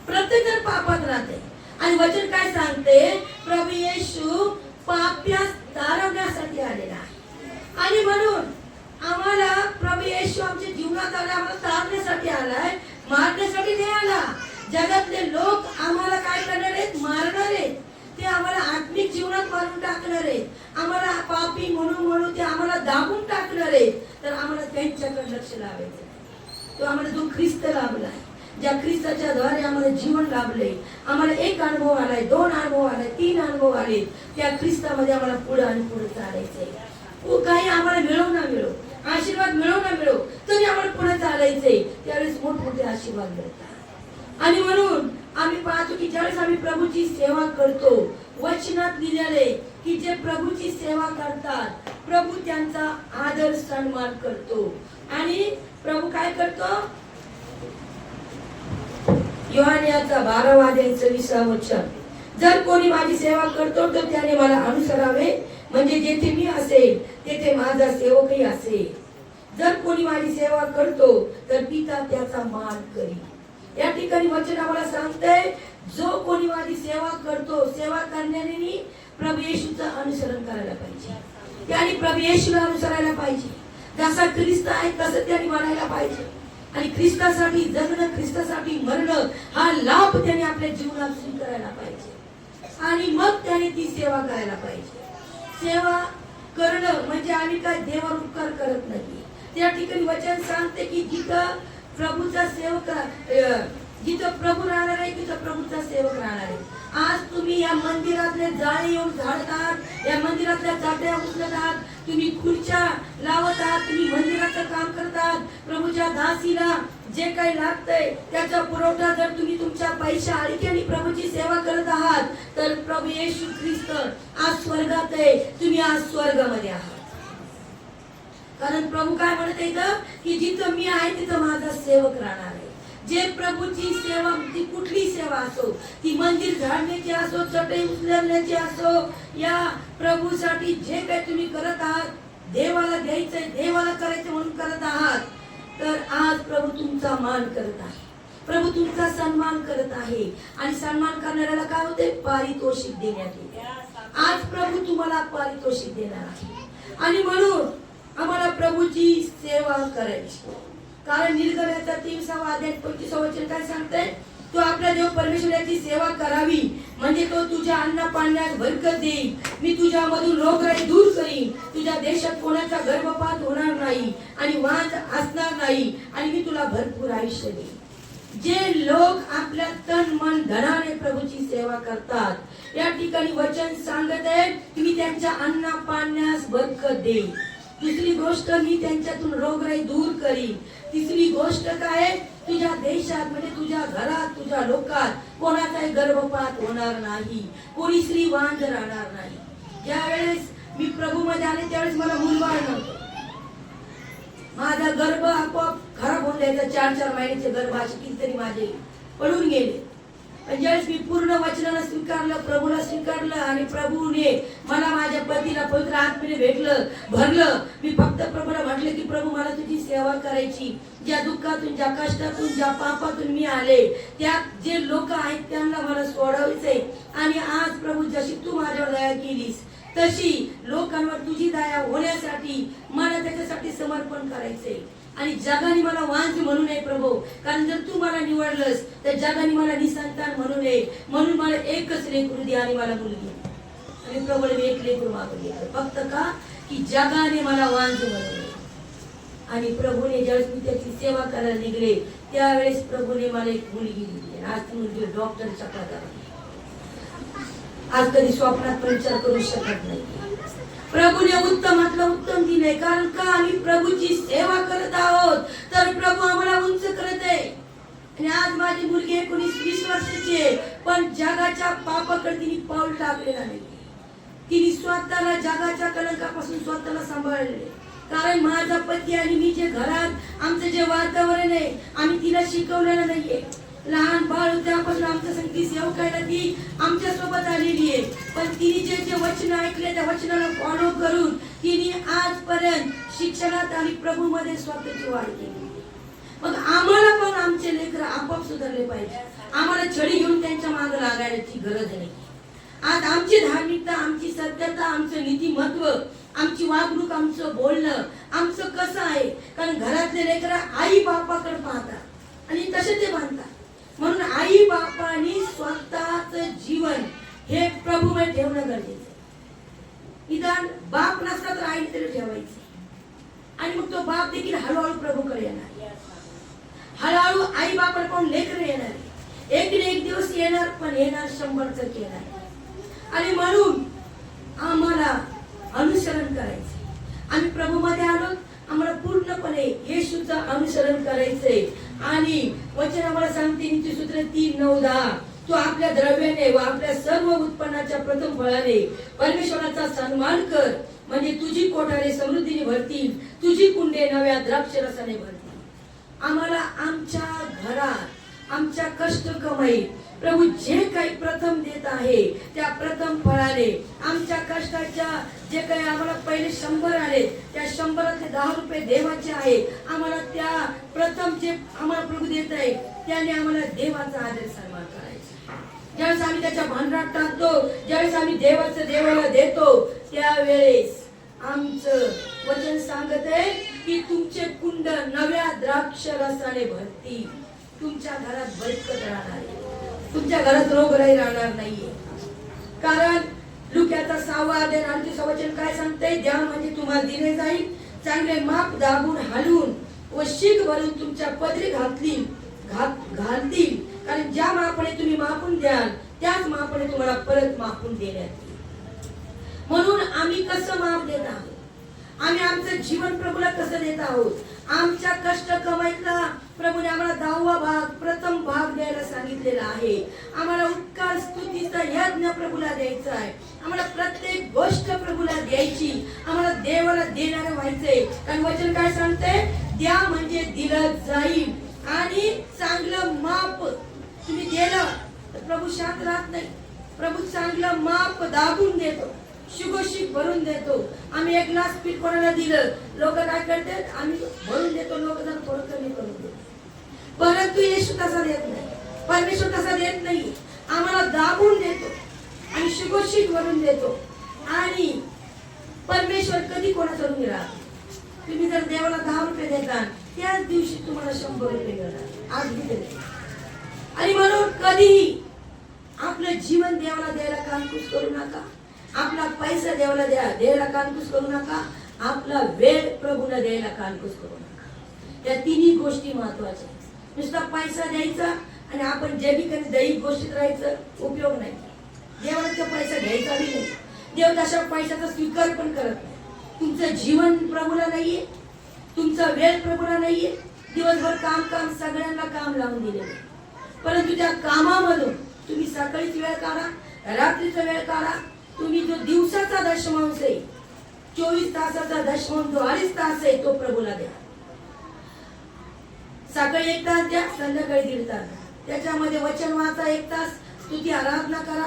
प्रत्येक जण पापात राहते आणि वचन काय सांगते, प्रभू येशू पाप्यास तारवण्यासाठी आलेला आहे. आणि म्हणून आम्हाला प्रभू येशू आमच्या जीवनात आला, आम्हाला तारण्यासाठी आलाय, मारण्यासाठी नाही आला. जगातले लोक आम्हाला काय करणार आहेत, मारणार आहेत. ते आम्हाला आत्मिक जीवनात मारून टाकणार आहेत. आम्हाला पापी म्हणून ते आम्हाला दाबून टाकणार आहेत. तर आम्हाला त्यांच्याकडे लक्ष लावायचं. तो आम्हाला जो ख्रिस्त लाभलाय, ज्या ख्रिस्ताच्या द्वारे आम्हाला जीवन लाभले, आम्हाला 1 अनुभव आलाय, 2 अनुभव आलाय, 3 अनुभव आले, त्या ख्रिस्तामध्ये आम्हाला पुढे आणि पुढे चालायचंय. काही आम्हाला मिळो ना मिळो, आशीर्वाद मिळो ना मिळो, तरी आम्हाला पुढे चालायचंय. त्यावेळेस मोठमोठे आशीर्वाद मिळतात. आणि म्हणून आम्ही पाहतो की ज्यावेळेस आम्ही प्रभूची सेवा करतो, वचनात लिहिलेले की जे प्रभूची सेवा करतात प्रभू त्यांचा आदर सन्मान करतो. आणि प्रभू काय करतो? योहानचा 12 अध्याय 26 वचन, जर कोणी माझी सेवा करतो तर त्याने मला अनुसरावे, म्हणजे जेथे मी असेल तेथे माझा सेवकही असेल. जर कोणी माझी सेवा करतो तर पिता त्याचा मान करी. या ठिकाणी वचन आम्हाला सांगतंय, जो कोणी माझी सेवा करतो, सेवा करण्याने प्रभू येशूचं अनुसरण करायला पाहिजे. त्याने प्रभू येशूला अनुसरायला पाहिजे. जसा ख्रिस्त आहे तसं त्याने बनायला पाहिजे. आणि ख्रिस्तासाठी जगणं, ख्रिस्तासाठी मरणं हा लाभ त्याने आपल्या जीवनात स्वीकारायला पाहिजे. आणि मग त्याने ती सेवा करायला पाहिजे. सेवा करणं म्हणजे आम्ही काय देवावर उपकार करत नाही. त्या ठिकाणी वचन सांगते की जिथं प्रभूचा सेवक, जिथं प्रभू राहणार आहे तिथं प्रभूचा सेवक राहणार आहे. आज तुम्ही या मंदिरातले जाळे येऊन झाडतात, या मंदिरातल्या चाट्या उचलतात, तुम्ही खुर्च्या लावत आहात, तुम्ही मंदिराचं काम करतात. प्रभूच्या दासीला जे काही लागतंय त्याचा पुरवठा जर तुम्ही तुमच्या पैशा आळीक्याने प्रभूची सेवा करत आहात तर प्रभू येशू ख्रिस्त आज स्वर्गात आहे, तुम्ही आज स्वर्गामध्ये आहात. कारण प्रभू काय म्हणत येतं की जिथं मी आहे तिथं माझा सेवक राहणार आहे. जे प्रभूची सेवा, ती कुठली सेवा असो, ती मंदिर झाडण्याची असो, चटई उचलण्याची असो, या प्रभूसाठी जे काही तुम्ही करत आहात, देवाला द्यायचंय, देवाला करायचं म्हणून करत आहात, तर आज प्रभू तुमचा मान करत आहे, प्रभू तुमचा सन्मान करत आहे. आणि सन्मान करणाऱ्याला काय होते? पारितोषिक देण्यात येते. आज प्रभू तुम्हाला पारितोषिक देणार आहे. आणि म्हणून आम्हाला प्रभूची सेवा करायची. कारण निर्गमनाचा 3 अध्याय 25 वचन काय सांगतंय? तो आपल्या देव परमेश्वराची सेवा करावी, म्हणजे तो तुझ्या अन्न पाण्यात बरकत देईल. मी तुझ्यामधून रोगराई दूर करीन. तुझ्या देशात कोणाचा गर्भपात होणार नाही आणि वांझ असणार नाही, आणि मी तुला भरपूर आयुष्य देईन. जे लोक आपल्या तन मन धनाने प्रभूची सेवा करतात, या ठिकाणी वचन सांगत आहे की मी त्यांच्या अन्न पाण्यास बरकत देईन. दुसरी गोष्ट, मी त्यांच्यातून रोगराई दूर करीन. तिसरी गोष्ट काय? तुझ्या देशात म्हणजे तुझ्या घरात, तुझ्या लोकात कोणाचाही गर्भपात होणार नाही, कोणी स्त्री वांझ राहणार नाही. ज्यावेळेस मी प्रभू मध्ये आले त्यावेळेस मला मूलबाळ नव्हतं. माझा गर्भ आपोआप खराब होऊन जायचा. 4-4 महिन्याचे गर्भ असे कितीतरी माझे पडून गेले. ज्यावेळेस मी पूर्ण वचनाला स्वीकारलं, प्रभूला स्वीकारलं, आणि प्रभूने मला माझ्या पतीला पवित्र आत्म्याने भेटलं, भरलं. मी फक्त प्रभूला म्हटलं की प्रभू मला तुझी सेवा करायची. ज्या दुःखातून, ज्या कष्टातून, ज्या पापातून मी आले, त्यात जे लोक आहेत त्यांना मला सोडवायचंय. आणि आज प्रभू जशी तू माझ्यावर दया केलीस तशी लोकांवर तुझी दया होण्यासाठी मला त्याच्यासाठी समर्पण करायचंय. आणि जगाने मला वांझ म्हणू नये प्रभू, कारण जर तू मला निवडलंस तर जगाने मला निसंतान म्हणू नये. म्हणून मला एकच लेकरू दे आणि मला मुलगी. आणि प्रभूने मी एक लेकरू मागून घेतलं, फक्त का? की जगाने मला वांझ म्हणू नये. आणि प्रभूने ज्यावेळेस मी त्याची सेवा करायला निघले त्यावेळेस प्रभूने मला एक मुलगी दिली. आज ती मुलगी डॉक्टरच्या पदावर. आज कधी स्वप्नात पण विचार करू शकत नाही. प्रभूने उत्तमातलं उत्तम दिले. कारण का? आम्ही प्रभूची सेवा करत आहोत तर प्रभू आम्हाला उंच करत आहे. आणि आज माझी मुलगी 19-20 वर्षाची आहे, पण जगाच्या पापाकडे तिने पाऊल टाकलेला नाही. तिने स्वतःला जगाच्या कलंकापासून स्वतःला सांभाळले. कारण माझा पती आणि मी जे घरात आमचं जे वातावरण आहे, आम्ही तिला शिकवलेलं नाहीये. लहान बाळ त्यापासून आमच्या संगती सेवकायला ती आमच्या सोबत आलेली आहे. पण तिने जे जे वचन ऐकले त्या वचनाला फॉलो करून तिने आजपर्यंत शिक्षणात आणि प्रभू मध्ये स्वतःची वाढ केली. मग आम्हाला पण आमचे लेकरं आपोआप सुधारले पाहिजे. आम्हाला छडी घेऊन त्यांच्या मागे लागायची गरज नाही. आज आमची धार्मिकता, आमची सत्यता, आमचं नीतिमत्व, आमची वागणूक, आमचं बोलणं, आमचं कसं आहे? कारण घरातले लेकरं आई बापाकडे पाहतात आणि तसे ते बांधतात. म्हणून आई बापानी स्वतःच जीवन हे प्रभूमध्ये ठेवणं गरजेचं आहे. निदान बाप नसला तर आईने तरी ठेवायचं. आणि मग तो बाप देखील हळूहळू प्रभूकडे येणार. हळूहळू आई बापाला पाहून लेकरं येणार. एक ना एक दिवस येणार, पण येणार 100% येणार. आणि म्हणून आम्हाला अनुसरण करायचं. आम्ही प्रभूमध्ये आलो, आम्हाला पूर्णपणे येशूचं अनुसरण करायचंय. आणि वचन आम्हाला सांगते नीतिसूत्र 3:9-10, तू आपल्या द्रव्याने व आपल्या सर्व उत्पन्नाच्या प्रथम फळाने परमेश्वराचा सन्मान कर, म्हणजे तुझी कोठारे समृद्धीने भरतील, तुझी कुंडे नव्या द्राक्षरसाने भरतील. आम्हाला आमच्या घरात आमच्या कष्ट कमाई प्रभू जे काही प्रथम देत आहे त्या प्रथम फळाने आमच्या कष्टाच्या जे काही आम्हाला पहिले 100 आले त्या 100 10 रुपये देवाचे आहे. आम्हाला त्या प्रथम जे आम्हाला प्रभू देत आहे त्याने आम्हाला देवाचा आदर सन्मान करायचा. ज्यावेळेस आम्ही त्याच्या भांडारात टाकतो, ज्यावेळेस आम्ही देवाला देतो, त्यावेळेस आमचं वचन सांगत आहे की तुमचे कुंड नव्या द्राक्ष रसाने भरतील, तुमच्या घरात बरकत राहणार आहे, तुमच्या घरात रोगराई राहणार नाहीये. कारण लुक्याचा 6वा अध्याय 38 वचन काय सांगते, द्या म्हणजे तुम्हाला दिले जाईल, चांगले माप दाबून हालून व शीख भरून तुमच्या पदरी घालतील. कारण ज्या मापाने तुम्ही मापून द्याल त्याच मापाने तुम्हाला परत मापून देण्यात येईल. म्हणून आम्ही कसं माप देत आहोत, आम्ही आमचं जीवन प्रभूला कसं देत आहोत. आमच्या कष्ट कमाईतला प्रभूने आम्हाला 10वा भाग प्रथम भाग द्यायला सांगितलेला आहे. आम्हाला उपकार स्तुतीचा यज्ञ प्रभूला द्यायचा आहे. आम्हाला प्रत्येक गोष्ट प्रभूला द्यायची, आम्हाला देवाला देणारं व्हायचंय. कारण वचन काय सांगते, द्या म्हणजे दिलं जाईल. आणि चांगलं माप तुम्ही दिलं तर प्रभू शांत राहत नाही. प्रभू चांगलं माप दाबून देतो, शुगोशिक भरून देतो. आम्ही 1 ग्लास पीठ कोणाला दिलं, लोक काय करतात, आम्ही भरून देतो, लोक जरा थोडं कमी करून देतो. परंतु येशू तसा देत नाही, परमेश्वर तसा देत नाही. आम्हाला दाबून देतो आणि शुगोशिक भरून देतो. आणि परमेश्वर कधी कोणाकडून राहत. तुम्ही जर देवाला 10 रुपये देता त्याच दिवशी तुम्हाला 100 रुपये मिळणार, आज दिले. आणि म्हणून कधीही आपलं जीवन देवाला द्यायला कानकूस करू नका, आपला पैसा देवाला द्यायला कानकूस करू नका, आपला वेळ प्रभूला द्यायला कानकूस करू नका. या तिन्ही गोष्टी महत्वाच्या. नुसता पैसा द्यायचा आणि आपण जगिकरी दैहिक गोष्टीत राहायचं उपयोग नाही. देवाचा पैसा घ्यायचा बी नाही, देव तशा पैशाचा स्वीकार पण करत नाही. तुमचं जीवन प्रभूला नाहीये, तुमचा वेळ प्रभूला नाहीये. दिवसभर काम सगळ्यांना काम लावून दिले, परंतु त्या कामामधून तुम्ही सकाळीच वेळ काढा, रात्रीचा वेळ काढा. तुम्ही जो दिवसाचा दशमांश आहे, 24 तासाचा दशमांश जो 2.5 तास आहे तो प्रभूला द्या. सकाळी 1 तास द्या, संध्याकाळी 1.5 तास द्या. त्याच्यामध्ये वचन वाचा 1 तास, स्तुती आराधना करा,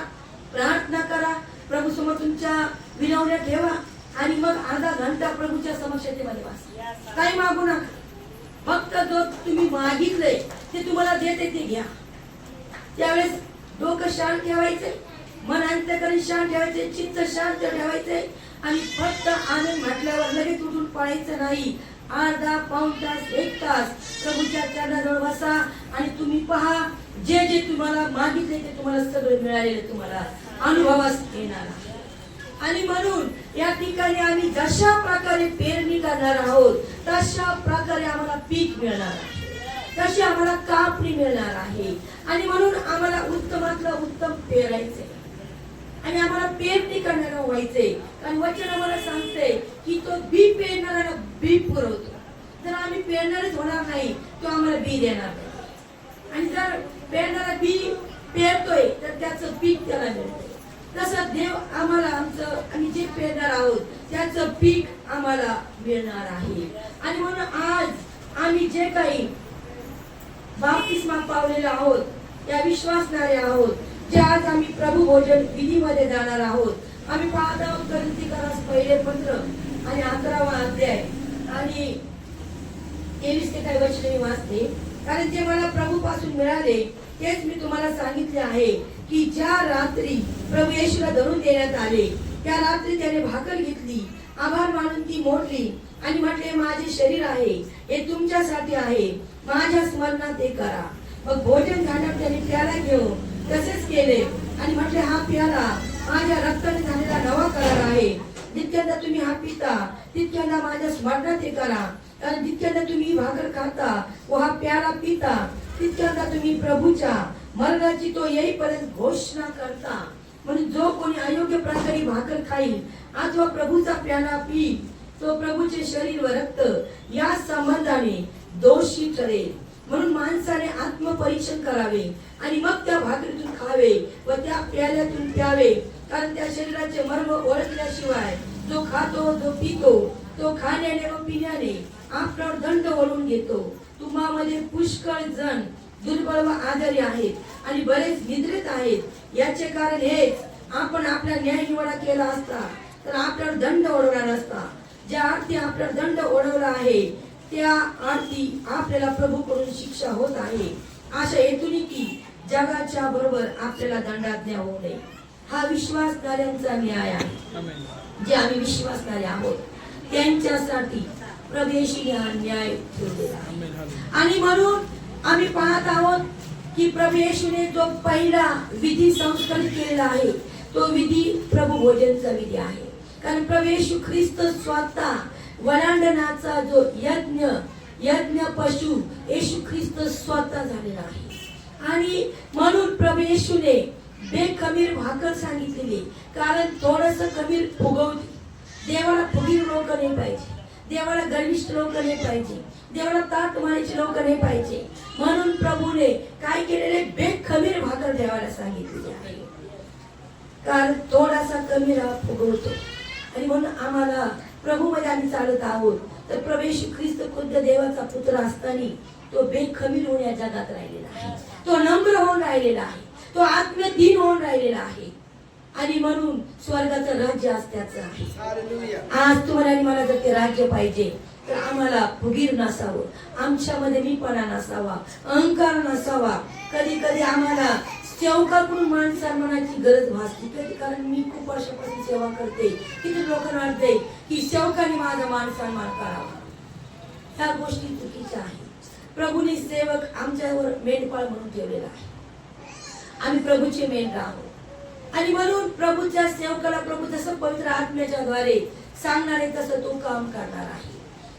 प्रार्थना करा, प्रभू समोर तुमच्या विनवण्या ठेवा आणि मग अर्धा घंटा प्रभूच्या समक्षतेमध्ये वाचा. काही मागू नका, फक्त जो तुम्ही मागितलंय ते तुम्हाला देते ते घ्या. त्यावेळेस डोकं शांत ठेवायचे, मन अंतःकरण शांत ठेवायचे, चित्त शांत ठेवायचे आणि फक्त आनंद म्हटल्यावर लगेच उठून पळायचं नाही. अर्धा पाऊण तास 1 तास प्रभूच्या चरणाजवळ बसा आणि तुम्ही पहा जे जे तुम्हाला मागितले ते तुम्हाला सगळं मिळालेलं तुम्हाला अनुभवास येणार. आणि म्हणून या ठिकाणी आम्ही जशा प्रकारे पेरणी करणार आहोत तशा प्रकारे आम्हाला पीक मिळणार आहे, तशी आम्हाला कापणी मिळणार आहे. आणि म्हणून आम्हाला उत्तमातलं उत्तम पेरायचे आणि आम्हाला पेरणी करणारा व्हायचे. कारण वचन आम्हाला सांगते की तो बी पेरणारा बी पुरवतो. जर आम्ही पेरणारच होणार नाही तो आम्हाला बी देणार नाही. आणि जर पेरणारा बी पेरतोय तर त्याचं पीक त्याला मिळतं. तसं देव आम्हाला आमचं आम्ही जे पेरणार आहोत त्याचं पीक आम्हाला मिळणार आहे. आणि म्हणून आज आम्ही जे काही बाप्तिस्मा पावलेलो आहोत, या विश्वासणारे आहोत, जे आज आम्ही प्रभू भोजन विधीमध्ये जाणार आहोत. आम्ही पाहत आहोत कोरिन्थीकरास पहिले पत्र आणि 11वा अध्याय आणि 23 ते काही वचने मी वाचते. कारण जे मला प्रभू पासून मिळाले तेच मी तुम्हाला सांगितले आहे की ज्या रात्री प्रभू येशूला धरून देण्यात आले त्या रात्री त्याने भाकर घेतली, आभार मानून ती मोडली आणि म्हटले, माझे शरीर आहे, हे तुमच्यासाठी आहे, माझ्या स्मरणात ते करा. मग भोजन झाल्यावर त्याने प्याला घेऊन तसेच केले आणि म्हटले, हा प्याला माझ्या रक्ताने झालेला नवा करार आहे. जितक्यांदा तुम्ही हा पिता तितक्यांदा माझ्या स्मरणात हे करा. कारण जितक्यांदा तुम्ही भाकर खाता व हा प्याला पिता तितक्यांदा तुम्ही प्रभूच्या मरणाची तो येईपर्यंत घोषणा करता. म्हणून जो कोणी अयोग्य प्रकारे भाकर खाईल अथवा प्रभूचा प्याला पी तो प्रभूचे शरीर व रक्त या संबंधाने दोषी ठरेल. म्हणून माणसाने आत्मपरीक्षण करावे आणि मग त्या भाकरीतून खावे व त्या प्याल्यातून प्यावे, कारण त्या शरीराचे मर्म ओळखल्याशिवाय जो खातो जो पितो तो खाण्याने व पिण्याने आपल्यावर दंड ओढवून घेतो. तुम्हामध्ये पुष्कळ जण दुर्बळ व आजारी आहेत आणि बरेच निद्रित आहेत. याचे कारण हेच, आपण आपला न्याय निवडा केला असता तर आपल्यावर दंड ओढवला नसता. ज्या अर्थी आपल्यावर दंड ओढवला आहे त्या अर्थी आपल्याला प्रभूकडून शिक्षा होत आहे. अशा हेतूने की जगाच्या बरोबर आपल्याला दंडाज्ञा होऊ नये. हा विश्वासणाऱ्यांचा न्याय आहे. जे आम्ही विश्वासणारे आहोत त्यांच्यासाठी प्रभूने हा न्याय ठेवलेला आहे. आणि म्हणून आम्ही पाहत आहोत की प्रभूने जो पहिला विधी संस्करित केलेला आहे तो विधी प्रभू भोजनचा विधी आहे. कारण प्रभू येशू ख्रिस्त स्वतः वनांडनाचा जो यज्ञ पशु येशू ख्रिस्त स्वतः झालेला आहे. आणि म्हणून प्रभू येशूने बेखमीर भाकर सांगितलेली, कारण थोडस खमीर फुगवते. देवाला फुगीर लोक नाही पाहिजे, देवाला गर्विष्ठ लोक नाही पाहिजे, देवाला ताट मारायचे लोक नाही पाहिजे. म्हणून प्रभूने काय केलेले, बेखमीर भाकर देवाला सांगितलेली आहे. कारण थोडासा कमी फुगवतो. आणि म्हणून आम्हाला प्रभूमध्ये आम्ही चालत आहोत तर प्रभू येशू ख्रिस्त खुद्द देवाचा पुत्र असताना तो बेखमीर होऊन या जगात राहिलेला आहे. तो नम्र होऊन राहिलेला आहे, तो आत्मदीन होऊन राहिलेला आहे. आणि म्हणून स्वर्गाचं राज्य त्याचं आहे. आज तुम्हाला आणि मला जर ते राज्य पाहिजे तर आम्हाला फुगीर नसावं, आमच्यामध्ये मीपणा नसावा, अहंकार नसावा. कधी कधी आम्हाला सेवकाकडून मान सन्मानाची गरज भासते. कारण मी खूप वर्षापासून सेवा करते, किती लोकांना वाटते की सेवकाने माझा मान सन्मान करावा. ह्या गोष्टी चुकीच्या आहेत. प्रभूने सेवक आमच्यावर मेंढपाळ म्हणून ठेवलेला आहे. आम्ही प्रभूचे मेंढ आहोत. आणि म्हणून प्रभूच्या सेवकाला प्रभू जसं पवित्र आत्म्याच्या द्वारे सांगणारे तसं तो काम करणार आहे.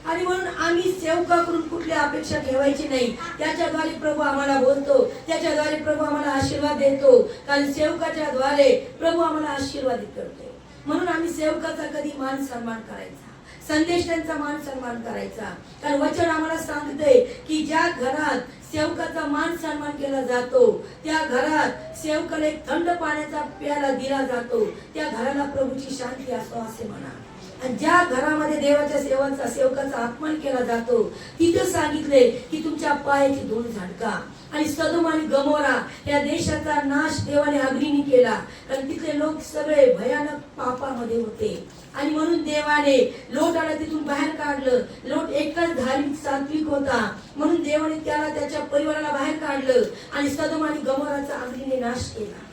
आणि म्हणून आम्ही सेवकाकडून कुठली अपेक्षा ठेवायची नाही. त्याच्याद्वारे प्रभू आम्हाला बोलतो, त्याच्याद्वारे प्रभू आम्हाला आशीर्वाद देतो. कारण सेवकाच्या द्वारे प्रभू आम्हाला आशीर्वादित करतो. म्हणून आम्ही सेवकाचा कधी मान सन्मान करायचा, संदेश त्यांचा मान सन्मान करायचा. कारण वचन आम्हाला सांगते की ज्या घरात सेवकाचा मान सन्मान केला जातो त्या घरात सेवकाला एक थंड पाण्याचा प्याला दिला जातो, त्या घराला प्रभूची शांती असो असे म्हणा. आणि ज्या घरामध्ये देवाच्या सेवकाचा अपमान केला जातो तिथं सांगितले की तुमच्या पायाची धूळ झाडका. आणि सदोम आणि गमोरा या देशाचा नाश देवाने अग्नीने केला, कारण तिथले लोक सगळे भयानक पापामध्ये होते. आणि म्हणून देवाने लोटाला तिथून बाहेर काढलं. लोट एकच धार्मिक सात्विक होता, म्हणून देवाने त्याला त्याच्या परिवाराला बाहेर काढलं आणि सदोम आणि गमोराचा अग्नीने नाश केला.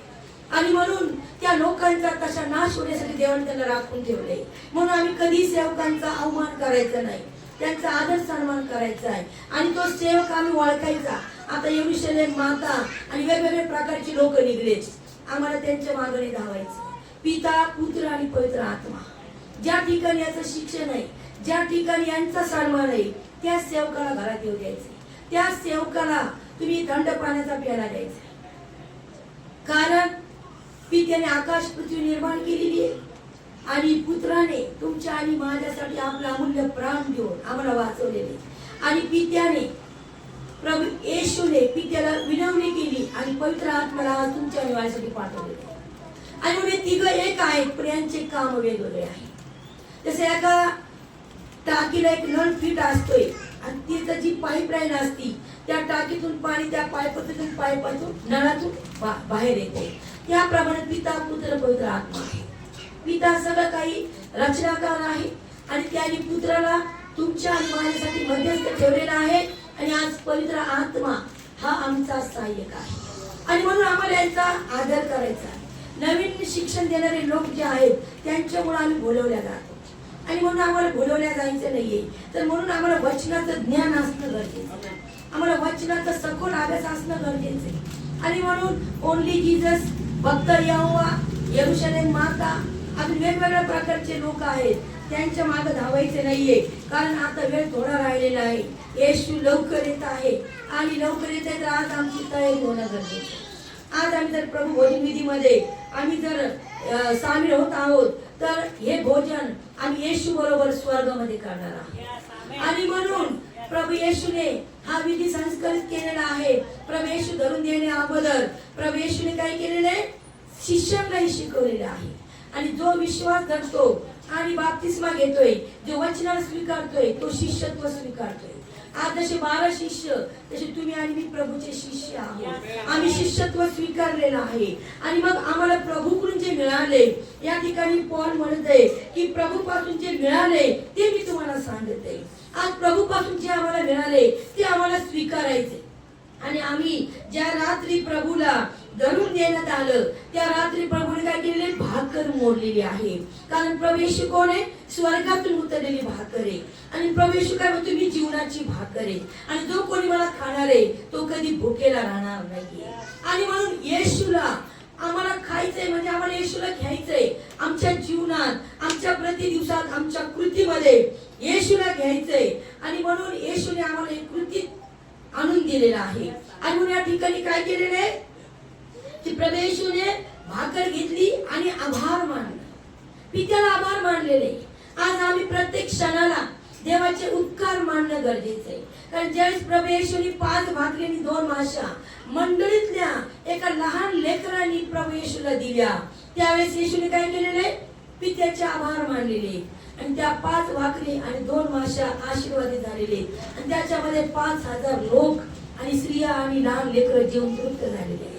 आणि म्हणून त्या लोकांचा तसा नाश होण्यासाठी देवाने त्यांना राखून ठेवले. म्हणून आम्ही कधी सेवकांचा अवमान करायचा नाही, त्यांचा आदर सन्मान करायचा आहे. आणि तो सेवक आम्ही ओळखायचा. आता यरूशलेम माता आणि वेगवेगळ्या प्रकारची लोक निघले, आम्हाला त्यांच्या मागणे धावायचं. पिता, पुत्र आणि पवित्र आत्मा. ज्या ठिकाणी याचं शिक्षण आहे, ज्या ठिकाणी यांचा सन्मान आहे, त्या सेवकाला घरात येऊ द्यायचे. त्या सेवकाला तुम्ही थंड पाण्याचा प्याला द्यायचा. कारण पित्याने आकाश पृथ्वी निर्माण केलेली आहे आणि पुत्राने तुमच्या आणि माझ्यासाठी आपला अमूल्य प्राण देऊन आम्हाला वाचवलेले. आणि पित्याने प्रभू येशूने पित्याला विनवणी केली आणि पवित्र आत्म्याला तुमच्या आणि माझ्यासाठी पाठवले. आणि म्हणजे तिघ एक आहेत पण यांचे काम वेगवेगळे आहे. जसे एका टाकीला एक नळ फिट असतोय आणि तिथं जी पाईपलाईन असती त्या टाकीतून पाणी त्या पाईपातून नळातून बाहेर येते. त्याप्रमाणे पिता, पुत्र, पवित्र आत्मा आहे. पिता सगळं काही रचनाकार आहे आणि त्याने पुत्राला तुमच्या आणि माझ्यासाठी मध्यस्थ ठेवलेला आहे. आणि आज पवित्र आत्मा हा आमचा सहाय्यक आहे. आणि म्हणून आम्हाला यांचा आदर करायचा आहे. नवीन शिक्षण देणारे लोक जे आहेत त्यांच्यामुळे आम्ही बोलवल्या जातो. आणि म्हणून आम्हाला बोलवल्या जायचं नाहीये. तर म्हणून आम्हाला वचनाचं ज्ञान असणं गरजेचं आहे, आम्हाला वचनाचा सखोल अभ्यास असणं गरजेचं आहे. आणि म्हणून ओनली जीसस, भक्त यहोवा, यरूशलेम माता, अजून वेगवेगळ्या प्रकारचे लोक आहेत, त्यांच्या मागे धावायचे नाहीये. कारण आता वेळ थोडा राहिलेला आहे. येशू लवकर येत आहे आणि लवकर येत आहे तर आज आमची तयारी होणं गरजेचं आहे. आज आम्ही जर प्रभू भोजन विधीमध्ये आम्ही जर सामील होत आहोत तर हे भोजन आम्ही येशू बरोबर स्वर्गामध्ये करणार आहोत. आणि म्हणून प्रभू येशूने हा विधी संस्कारित केलेला आहे. प्रभू येशू धरून देणे अगोदर प्रभू येशूने काय केलेले आहे? शिष्यांनाही शिकवलेले आहे. आणि जो विश्वास धरतो आणि बाप्तिस्मा घेतोय, जो वचनाला स्वीकारतोय, तो शिष्यत्व स्वीकारतोय. आज जसे 12 शिष्य, तसे तुम्ही आणि मी प्रभूचे शिष्य आहोत. आम्ही शिष्यत्व स्वीकारलेलं आहे. आणि मग आम्हाला प्रभूकडून जे मिळाले, या ठिकाणी पौल म्हणते की प्रभूपासून जे मिळाले ते मी तुम्हाला सांगते. आज प्रभूपासून जे आम्हाला मिळाले ते आम्हाला स्वीकारायचे. आणि आम्ही ज्या रात्री प्रभूला धरून देण्यात आलं, त्या रात्री प्रभूने काय केलेले? भाकर मोडलेली आहे. कारण प्रभू येशू कोण आहे? स्वर्गातून उतरलेली भाकर आहे. आणि प्रभू येशू काय म्हणतो? मी जीवनाची भाकर आहे. आणि जो कोणी मला खाणार आहे तो कधी भुकेला राहणार नाही. आणि म्हणून येशूला आम्हाला खायचंय, म्हणजे आम्हाला येशूला घ्यायचंय आमच्या जीवनात, आमच्या प्रतिदिवसात, आमच्या कृतीमध्ये येशूला घ्यायचंय. आणि म्हणून येशूने आम्हाला एक कृती आणून दिलेला आहे. आणि म्हणून या ठिकाणी काय केलेलं आहे की प्रभू येशूने भाकर घेतली आणि आभार मानला, पित्याला आभार मानलेले. आज आम्ही प्रत्येक क्षणाला देवाचे उपकार मानणं गरजेचं आहे. कारण ज्यावेळेस प्रभू येशूने 5 भाकरी आणि 2 माशा मंडळीतल्या एका लहान लेकरांनी प्रभू येशूला दिल्या, त्यावेळेस येशूने काय केलेले? पित्याचे आभार मानलेले. आणि त्या 5 भाकरी आणि 2 माशा आशीर्वादित झालेले. आणि त्याच्यामध्ये 5000 लोक आणि स्त्रिया आणि लहान लेकरं जेवून तृप्त झालेले.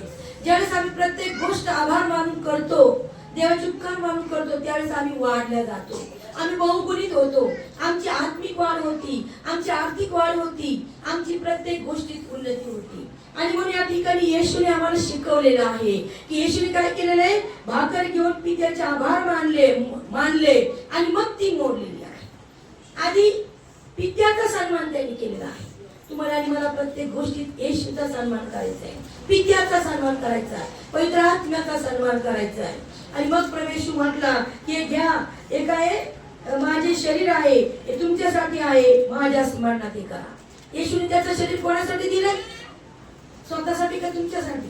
ज्यावेळेस आम्ही प्रत्येक गोष्ट आभार मानून करतो, देवाचे उपकार मानून करतो, त्यावेळेस आम्ही वाढल्या जातो, आम्ही बहुगुणित होतो. आमची आत्मिक वाढ होती, आमची आर्थिक वाढ होती, आमची प्रत्येक गोष्टीत उन्नती होती. आणि म्हणून या ठिकाणी येशूने आम्हाला शिकवलेलं आहे की येशूने काय केलेलं आहे? भाकर घेऊन पित्याचे आभार मानले आणि मग ती मोडलेली आहे. आधी पित्याचा सन्मान त्यांनी केलेला आहे. तुम्हाला आणि मला प्रत्येक गोष्टीत येशूचा सन्मान करायचा आहे, पित्याचा सन्मान करायचा आहे, पवित्र आत्म्याचा सन्मान करायचा आहे. आणि मग प्रभू येशू म्हटला की घ्या, हे काय माझे शरीर आहे, हे तुमच्यासाठी आहे, माझ्या स्मरणात हे करा. येशूने त्याचं शरीर कोणासाठी दिलं? स्वतःसाठी का तुमच्यासाठी?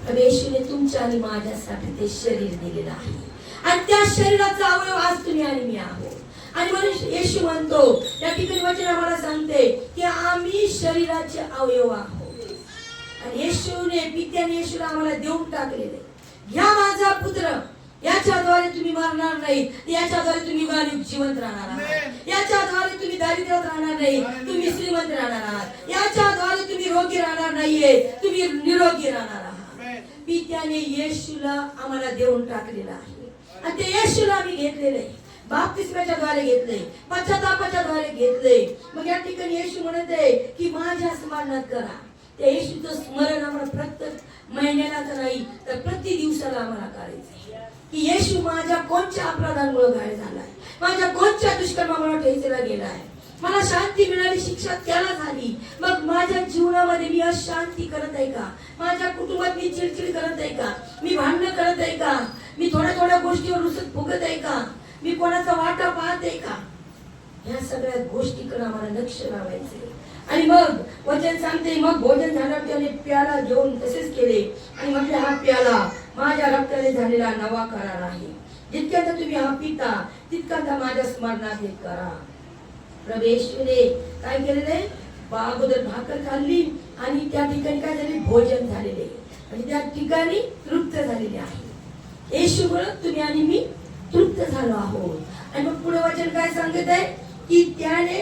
प्रभू येशूने तुमच्या आणि माझ्यासाठी ते शरीर दिलेलं आहे. आणि त्या शरीराचा अवयव आज तुम्ही आणि मी आहोत. आणि म्हणून येशू म्हणतो, त्या ठिकाणी वचन आम्हाला सांगते की आम्ही शरीराचे अवयव आहोत. आणि येशूने, पित्याने येशूला आम्हाला देऊन टाकलेले. घ्या माझा पुत्र, याच्याद्वारे तुम्ही मरणार नाही, याच्याद्वारे तुम्ही जिवंत राहणार आहात, याच्याद्वारे तुम्ही दारिद्र्यात राहणार नाही, तुम्ही श्रीमंत राहणार आहात, याच्याद्वारे तुम्ही रोगी राहणार नाहीये, तुम्ही निरोगी राहणार आहात. पित्याने येशूला आम्हाला देऊन टाकलेला आहे. आणि ते येशूला आम्ही घेतलेलं आहे, बाप्तिस्माच्या द्वारे घेतले, पश्चातापाच्या द्वारे घेतले. मग या ठिकाणी येशू म्हणत आहे की माझ्या स्मरणात करा. त्या येशूचं स्मरण आम्हाला प्रत्येक महिन्याला नाही तर प्रति दिवसाला आम्हाला करायचं की येशू माझ्या कोणत्या अपराधांमुळे घायल झालाय, माझ्या कोणत्या दुष्कर्मामुळे ठेचला गेलाय, मला शांती मिळाली, शिक्षा त्याला झाली. मग माझ्या जीवनामध्ये मी अशांती करत आहे का? माझ्या कुटुंबात मी चिडचिड करत आहे का? मी भांडण करत आहे का? मी थोड्या थोड्या गोष्टीवर रुसत फुगत आहे का? मी कोणाचा वाटा पाहत आहे का? ह्या सगळ्या गोष्टीकडे आम्हाला लक्ष लावायचे. आणि मग वचन सांगते, मग भोजन झाल्यावर त्याने प्याला घेऊन तसेच केले आणि म्हटले, हा प्याला माझ्या रक्ताने झालेला नवा करार आहे, जितक्याचा तुम्ही हा पिता तितक्याचा माझ्या स्मरणात हे करा. प्रभू येशूने काय केलेले? अगोदर भाकर खाल्ली आणि त्या ठिकाणी काय झाले? भोजन झालेले, म्हणजे त्या ठिकाणी तृप्त झालेले आहे. येशूमुळे तुम्ही आणि मी तृप्त झालो आहोत. आणि मग पुढे वचन काय सांगत आहे की त्याने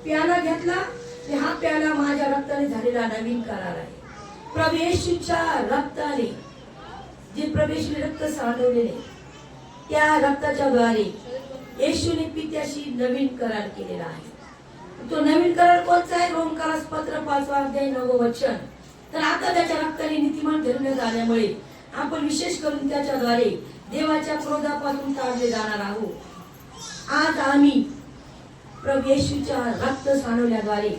प्याला घेतला, हा प्याला माझ्या रक्ताने झालेला नवीन करार आहे. प्रभू येशूच्या रक्ताने, जे प्रभू येशूने रक्त सांडवलेले, त्या रक्ताच्या द्वारे येशूने पित्याशी नवीन करार केलेला आहे. तो नवीन करार कोणता आहे? रोमकारास पत्र 5 अध्याय 9 वचन. तर आता त्याच्या रक्ताने नीतिमान ठरवण्यात आल्यामुळे आपण विशेष करून त्याच्याद्वारे देवाच्या क्रोधापासून तारले जाणार आहोत. आज आम्ही प्रभू येशूच्या रक्त सांडवल्याद्वारे,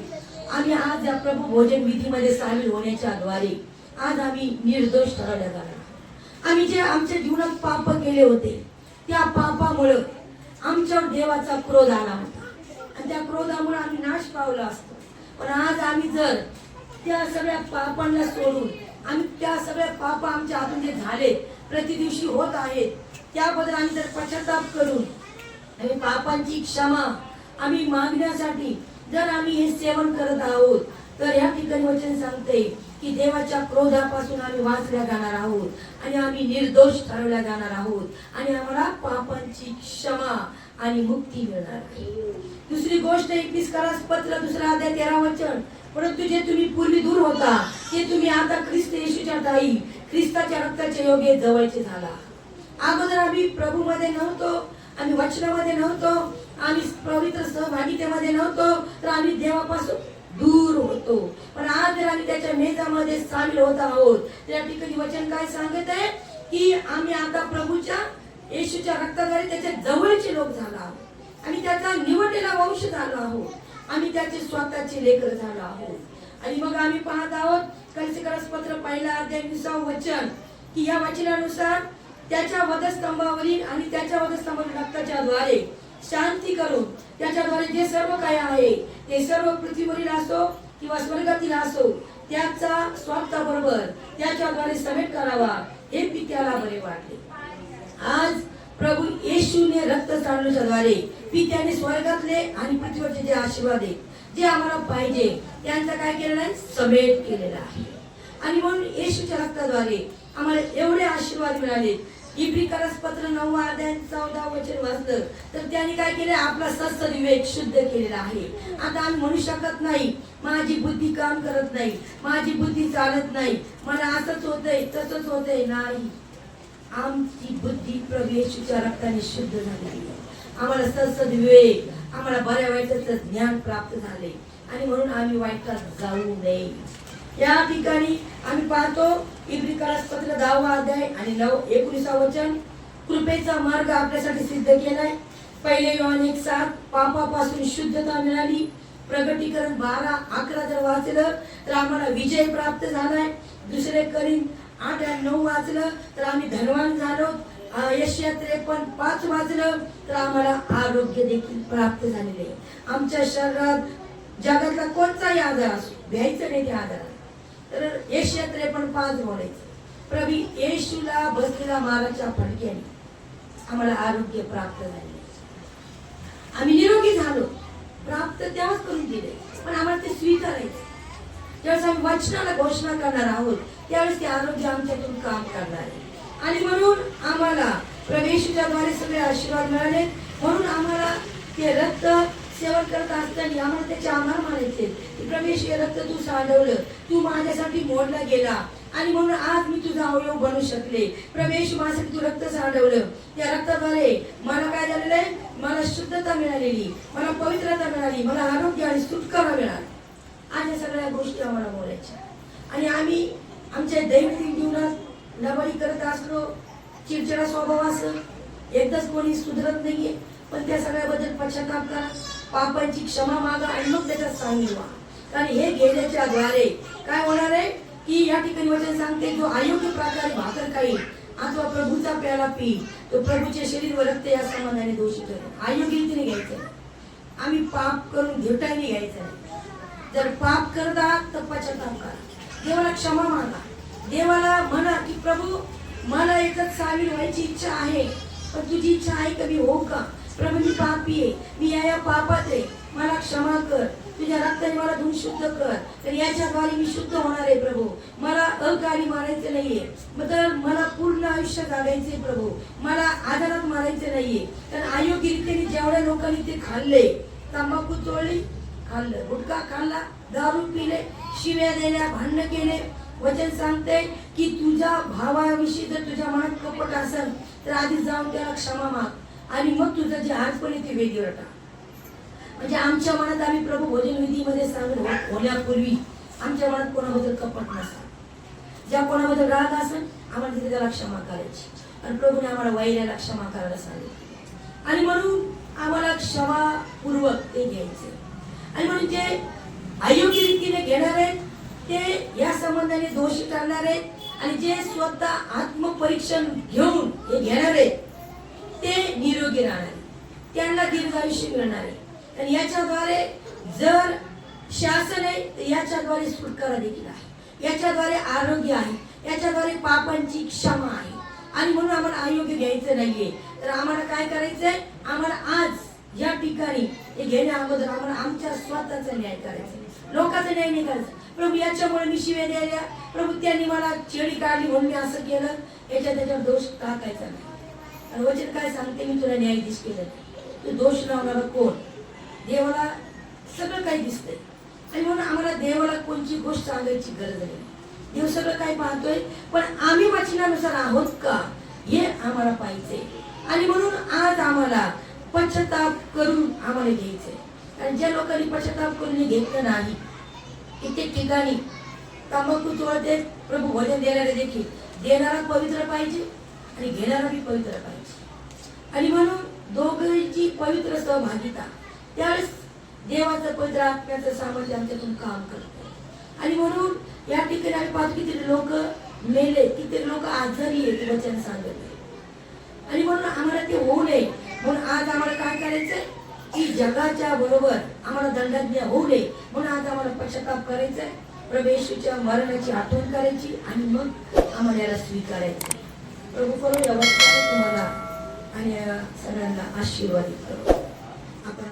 आम्ही आज या प्रभू भोजन विधीमध्ये सामील होण्याच्या द्वारे आज आम्ही निर्दोष ठरवल्या जाणार. आम्ही जे आमच्या जीवनात पाप केले होते, त्या पापामुळे आमच्यावर देवाचा क्रोध आला होता आणि त्या क्रोधामुळे आम्ही नाश पावला असतो. पण आज आम्ही जर त्या सगळ्या पापांना सोडून, आम्ही त्या सगळ्या पाप आमच्या हातून जे झाले, प्रतिदिवशी होत आहेत, त्याबद्दल आम्ही जर पश्चाताप करून आणि पापांची क्षमा आम्ही मागण्यासाठी जर आम्ही हे सेवन करत आहोत तर या ठिकाणी वचन सांगते की देवाच्या क्रोधापासून आम्ही वाचल्या जाणार आहोत आणि आम्ही निर्दोष ठरवल्या जाणार आहोत आणि आम्हाला पापांची क्षमा आणि मुक्ती मिळणार आहे. दुसरी गोष्ट 21 पत्र 2 अध्याय 13 वचन, परंतु जे तुम्ही पूर्वी दूर होता ते तुम्ही आता ख्रिस्त येशूच्या ठायी ख्रिस्ताच्या रक्ताच्या योगे जवळचे झाला. अगोदर आम्ही प्रभूमध्ये नव्हतो, आम्ही वचनामध्ये नव्हतो, आम्ही पवित्र सहभागितेमध्ये नव्हतो, तर आम्ही देवापासून दूर होतो. पण आज जर आम्ही त्याच्या मेजामध्ये सामील होत आहोत त्या ठिकाणी वचन काय सांगत आहे की आम्ही आता प्रभूच्या येशूच्या रक्ताद्वारे त्याच्या जवळचे लोक झालो आहोत. आम्ही त्याचा निवडलेला वंश झालो आहोत. आम्ही त्याचे स्वतःचे लेकर झालो आहोत. आणि मग आम्ही पाहत आहोत कलसीकरस पत्र 1 अध्याय 20 वचन की या वचनानुसार त्याच्या वधस्तंभावरील आणि त्याच्या वधस्तंभावरील रक्ताच्या द्वारे शांती करून त्याच्याद्वारे जे सर्व काही आहे ते सर्व पृथ्वीवरील असो किंवा स्वर्गातील असो त्याचा स्वार्थाबरोबर त्याच्याद्वारे समेट करावा हे पित्याला बरे वाटले. आज प्रभू येशूने रक्त सांडण्याच्या द्वारे पित्याने स्वर्गातले आणि पृथ्वीवरचे जे आशीर्वाद आहे जे आम्हाला पाहिजे त्यांचा काय केलेला आहे, समेट केलेला आहे. आणि म्हणून येशूच्या रक्ताद्वारे आम्हाला एवढे आशीर्वाद मिळाले. इब्रिकरस पत्र 9 अध्याय 14 वचन वाचलं तर त्यांनी काय केले, आपला सस्त विवेक शुद्ध केलेला आहे. आता आम्ही म्हणू शकत नाही माझी बुद्धी काम करत नाही, माझी बुद्धी चालत नाही, मला असंच होतंय तसंच होतंय, नाही. आमची बुद्धी प्रभू येशूच्या रक्ताने शुद्ध झालेली आहे. आम्हाला सस्त विवेक, आम्हाला बऱ्या वाईटाचं ज्ञान प्राप्त झाले आणि म्हणून आम्ही वाईटात जाऊ नये. या ठिकाणी आम्ही पाहतो इब्रिकरस पत्र 10 अध्याय आणि 19 वचन, कृपेचा मार्ग आपल्यासाठी सिद्ध केलाय. 1 योहान 1:7 पापापासून शुद्धता मिळाली. प्रगटीकरण 12:11 जर वाचलं तर आम्हाला विजय प्राप्त झालाय. 2 कोरिंथ 8:9 वाचलं तर आम्ही धनवान झालो. यशाया 53:5 वाचलं तर आम्हाला आरोग्य देखील प्राप्त झालेले आहे. आमच्या शरीरात जगातला कोणताही आजार असो घ्यायचं नाही, त्या आजारात तर यशाया 53:5 बोलायचं, प्रभू येशूला बसलेला माराच्या फडक्याने आम्हाला आरोग्य प्राप्त झाले. आम्ही निरोगी झालो, प्राप्त तेव्हाच करून दिले, पण आम्हाला ते स्वीकारायचं. ज्यावेळेस आम्ही वचनाला घोषणा करणार आहोत त्यावेळेस ते आरोग्य आमच्यातून काम करणार आहे. आणि म्हणून आम्हाला प्रभू येशूच्या द्वारे सगळे आशीर्वाद मिळाले. म्हणून आम्हाला ते रक्त सेवन करत असताना आम्हाला त्याचे आभार मानायचे. प्रभू येशू हे रक्त तू सांडवलं, तू माझ्यासाठी मोडला गेला आणि म्हणून आज मी तुझा अवयव बनू शकले. प्रभू येशू माझ्यासाठी तू रक्त सांडवलं, त्या रक्ताद्वारे मला काय झालेलं आहे, मला शुद्धता मिळालेली, मला पवित्रता मिळाली, मला आरोग्य आणि सुटका मिळाला. आज या सगळ्या गोष्टी आम्हाला बोलायच्या. आणि आम्ही आमच्या दैनंदिन जीवनात लबाडी करत असलो, चिडचिडा स्वभाव असं, एकदाच कोणी सुधरत नाहीये, पण त्या सगळ्याबद्दल पश्चाताप करा, पापांची क्षमा मागा आणि मग त्याच्यात सामील व्हा. कारण हे घेण्याच्या द्वारे काय होणार आहे की या ठिकाणी वचन सांगते, जो अयोग्य प्रकारे भाकर खाईल अथवा प्रभूचा प्याला पी तो प्रभूचे शरीर व रक्त या संबंधाने दोषी ठरेल. अयोग्य रीतीने घ्यायचं, आम्ही पाप करून घेटायने घ्यायचं नाही. जर पाप करत आहात तर पश्चाताप करा, देवाला क्षमा मागा, देवाला म्हणा की प्रभू मला एकच सामील व्हायची इच्छा आहे, पण तुझी इच्छा आहे का मी हो का, प्रभू मी पापी आहे, मी या पापात आहे, मला क्षमा कर, तुझ्या रक्ताने मला धुवून शुद्ध कर. तर याच्याद्वारे मी शुद्ध होणार आहे प्रभू. मला अकाली मारायचं नाहीये, तर मला पूर्ण आयुष्य जगायचे प्रभू. मला आजारात मारायचं नाहीये. तर अयोग्य रीतीने जेवढ्या लोकांनी ते खाल्ले, तंबाखू चोळली, खाल्लं, गुटखा खाल्ला, दारू पिले, शिव्या दिल्या, भांडण केले, वचन सांगते की तुझ्या भावाविषयी जर तुझ्या मनात कपट असेल तर आधी जाऊन त्याला क्षमा माग आणि मग तुझं जे आजपणी ते वेगळं टाक. म्हणजे आमच्या मनात आम्ही प्रभू भोजन विधीमध्ये सांगून होण्यापूर्वी आमच्या मनात कोणाबद्दल कपट नसा, ज्या कोणाबद्दल राग असेल आम्हाला तिथे त्याला क्षमा करायची. आणि प्रभूने आम्हाला वैराला क्षमा करायला सांगितले आणि म्हणून आम्हाला क्षमापूर्वक ते घ्यायचे. आणि म्हणून जे अयोग्य रीतीने घेणार आहेत ते या संबंधाने दोषी ठरणार आहेत आणि जे स्वतः आत्मपरीक्षण घेऊन हे घेणार आहेत ते निरोगी राहणार आहेत, त्यांना दीर्घायुष्य मिळणार आहे. आणि याच्याद्वारे जर शासन आहे तर याच्याद्वारे सुटका देखील आहे, याच्याद्वारे आरोग्य आहे, याच्याद्वारे पापांची क्षमा आहे. आणि म्हणून आम्हाला अयोग्य घ्यायचं नाहीये. तर आम्हाला काय करायचंय, आम्हाला आज या ठिकाणी हे घेण्या अगोदर आम्हाला आमच्या स्वतःचा न्याय करायचा, लोकांचा न्याय नाही करायचा. प्रभू याच्यामुळे मी शिव्या द्यायला, प्रभू त्यांनी मला छेडी काढली म्हणून मी असं केलं, याच्या त्याच्यावर दोष टाकायचा नाही. आणि वचन काय सांगते, मी तुला न्यायाधीश केलं, तू दोष लावणारा कोण? देवाला सगळं काही दिसतंय आणि म्हणून आम्हाला देवाला कोणची गोष्ट सांगायची गरज नाही. देव सगळं काही पाहतोय, पण आम्ही वचनानुसार आहोत का हे आम्हाला पाहिजे. आणि म्हणून आज आम्हाला पश्चाताप करून आम्हाला घ्यायचंय. आणि ज्या लोकांनी पश्चाताप करून घेतलं नाही, कित्येक ठिकाणी तंबाखू चोळते, प्रभू भजन देणारे देखील, देणारा पवित्र पाहिजे आणि घेणारा बी पवित्र पाहिजे. आणि म्हणून दोघांची पवित्र सहभागिता, त्यावेळेस देवाचं पवित्र आत्म्याचं सामर्थ्य आमच्यातून काम करतं. आणि म्हणून या ठिकाणी आम्ही पाहतो किती लोक मेले, किती लोक आजारी आहेत वचन सांगत. आणि म्हणून आम्हाला ते होऊ नये म्हणून आज आम्हाला काय करायचंय की जगाच्या बरोबर आम्हाला दंडज्ञ होऊ नये म्हणून आज आम्हाला पश्चाताप करायचंय, प्रभू येशूच्या मरणाची आठवण करायची आणि मग आम्हाला याला स्वीकारायचं. प्रभू करू या वचनाने तुम्हाला आणि सगळ्यांना आशीर्वादित करू. आपण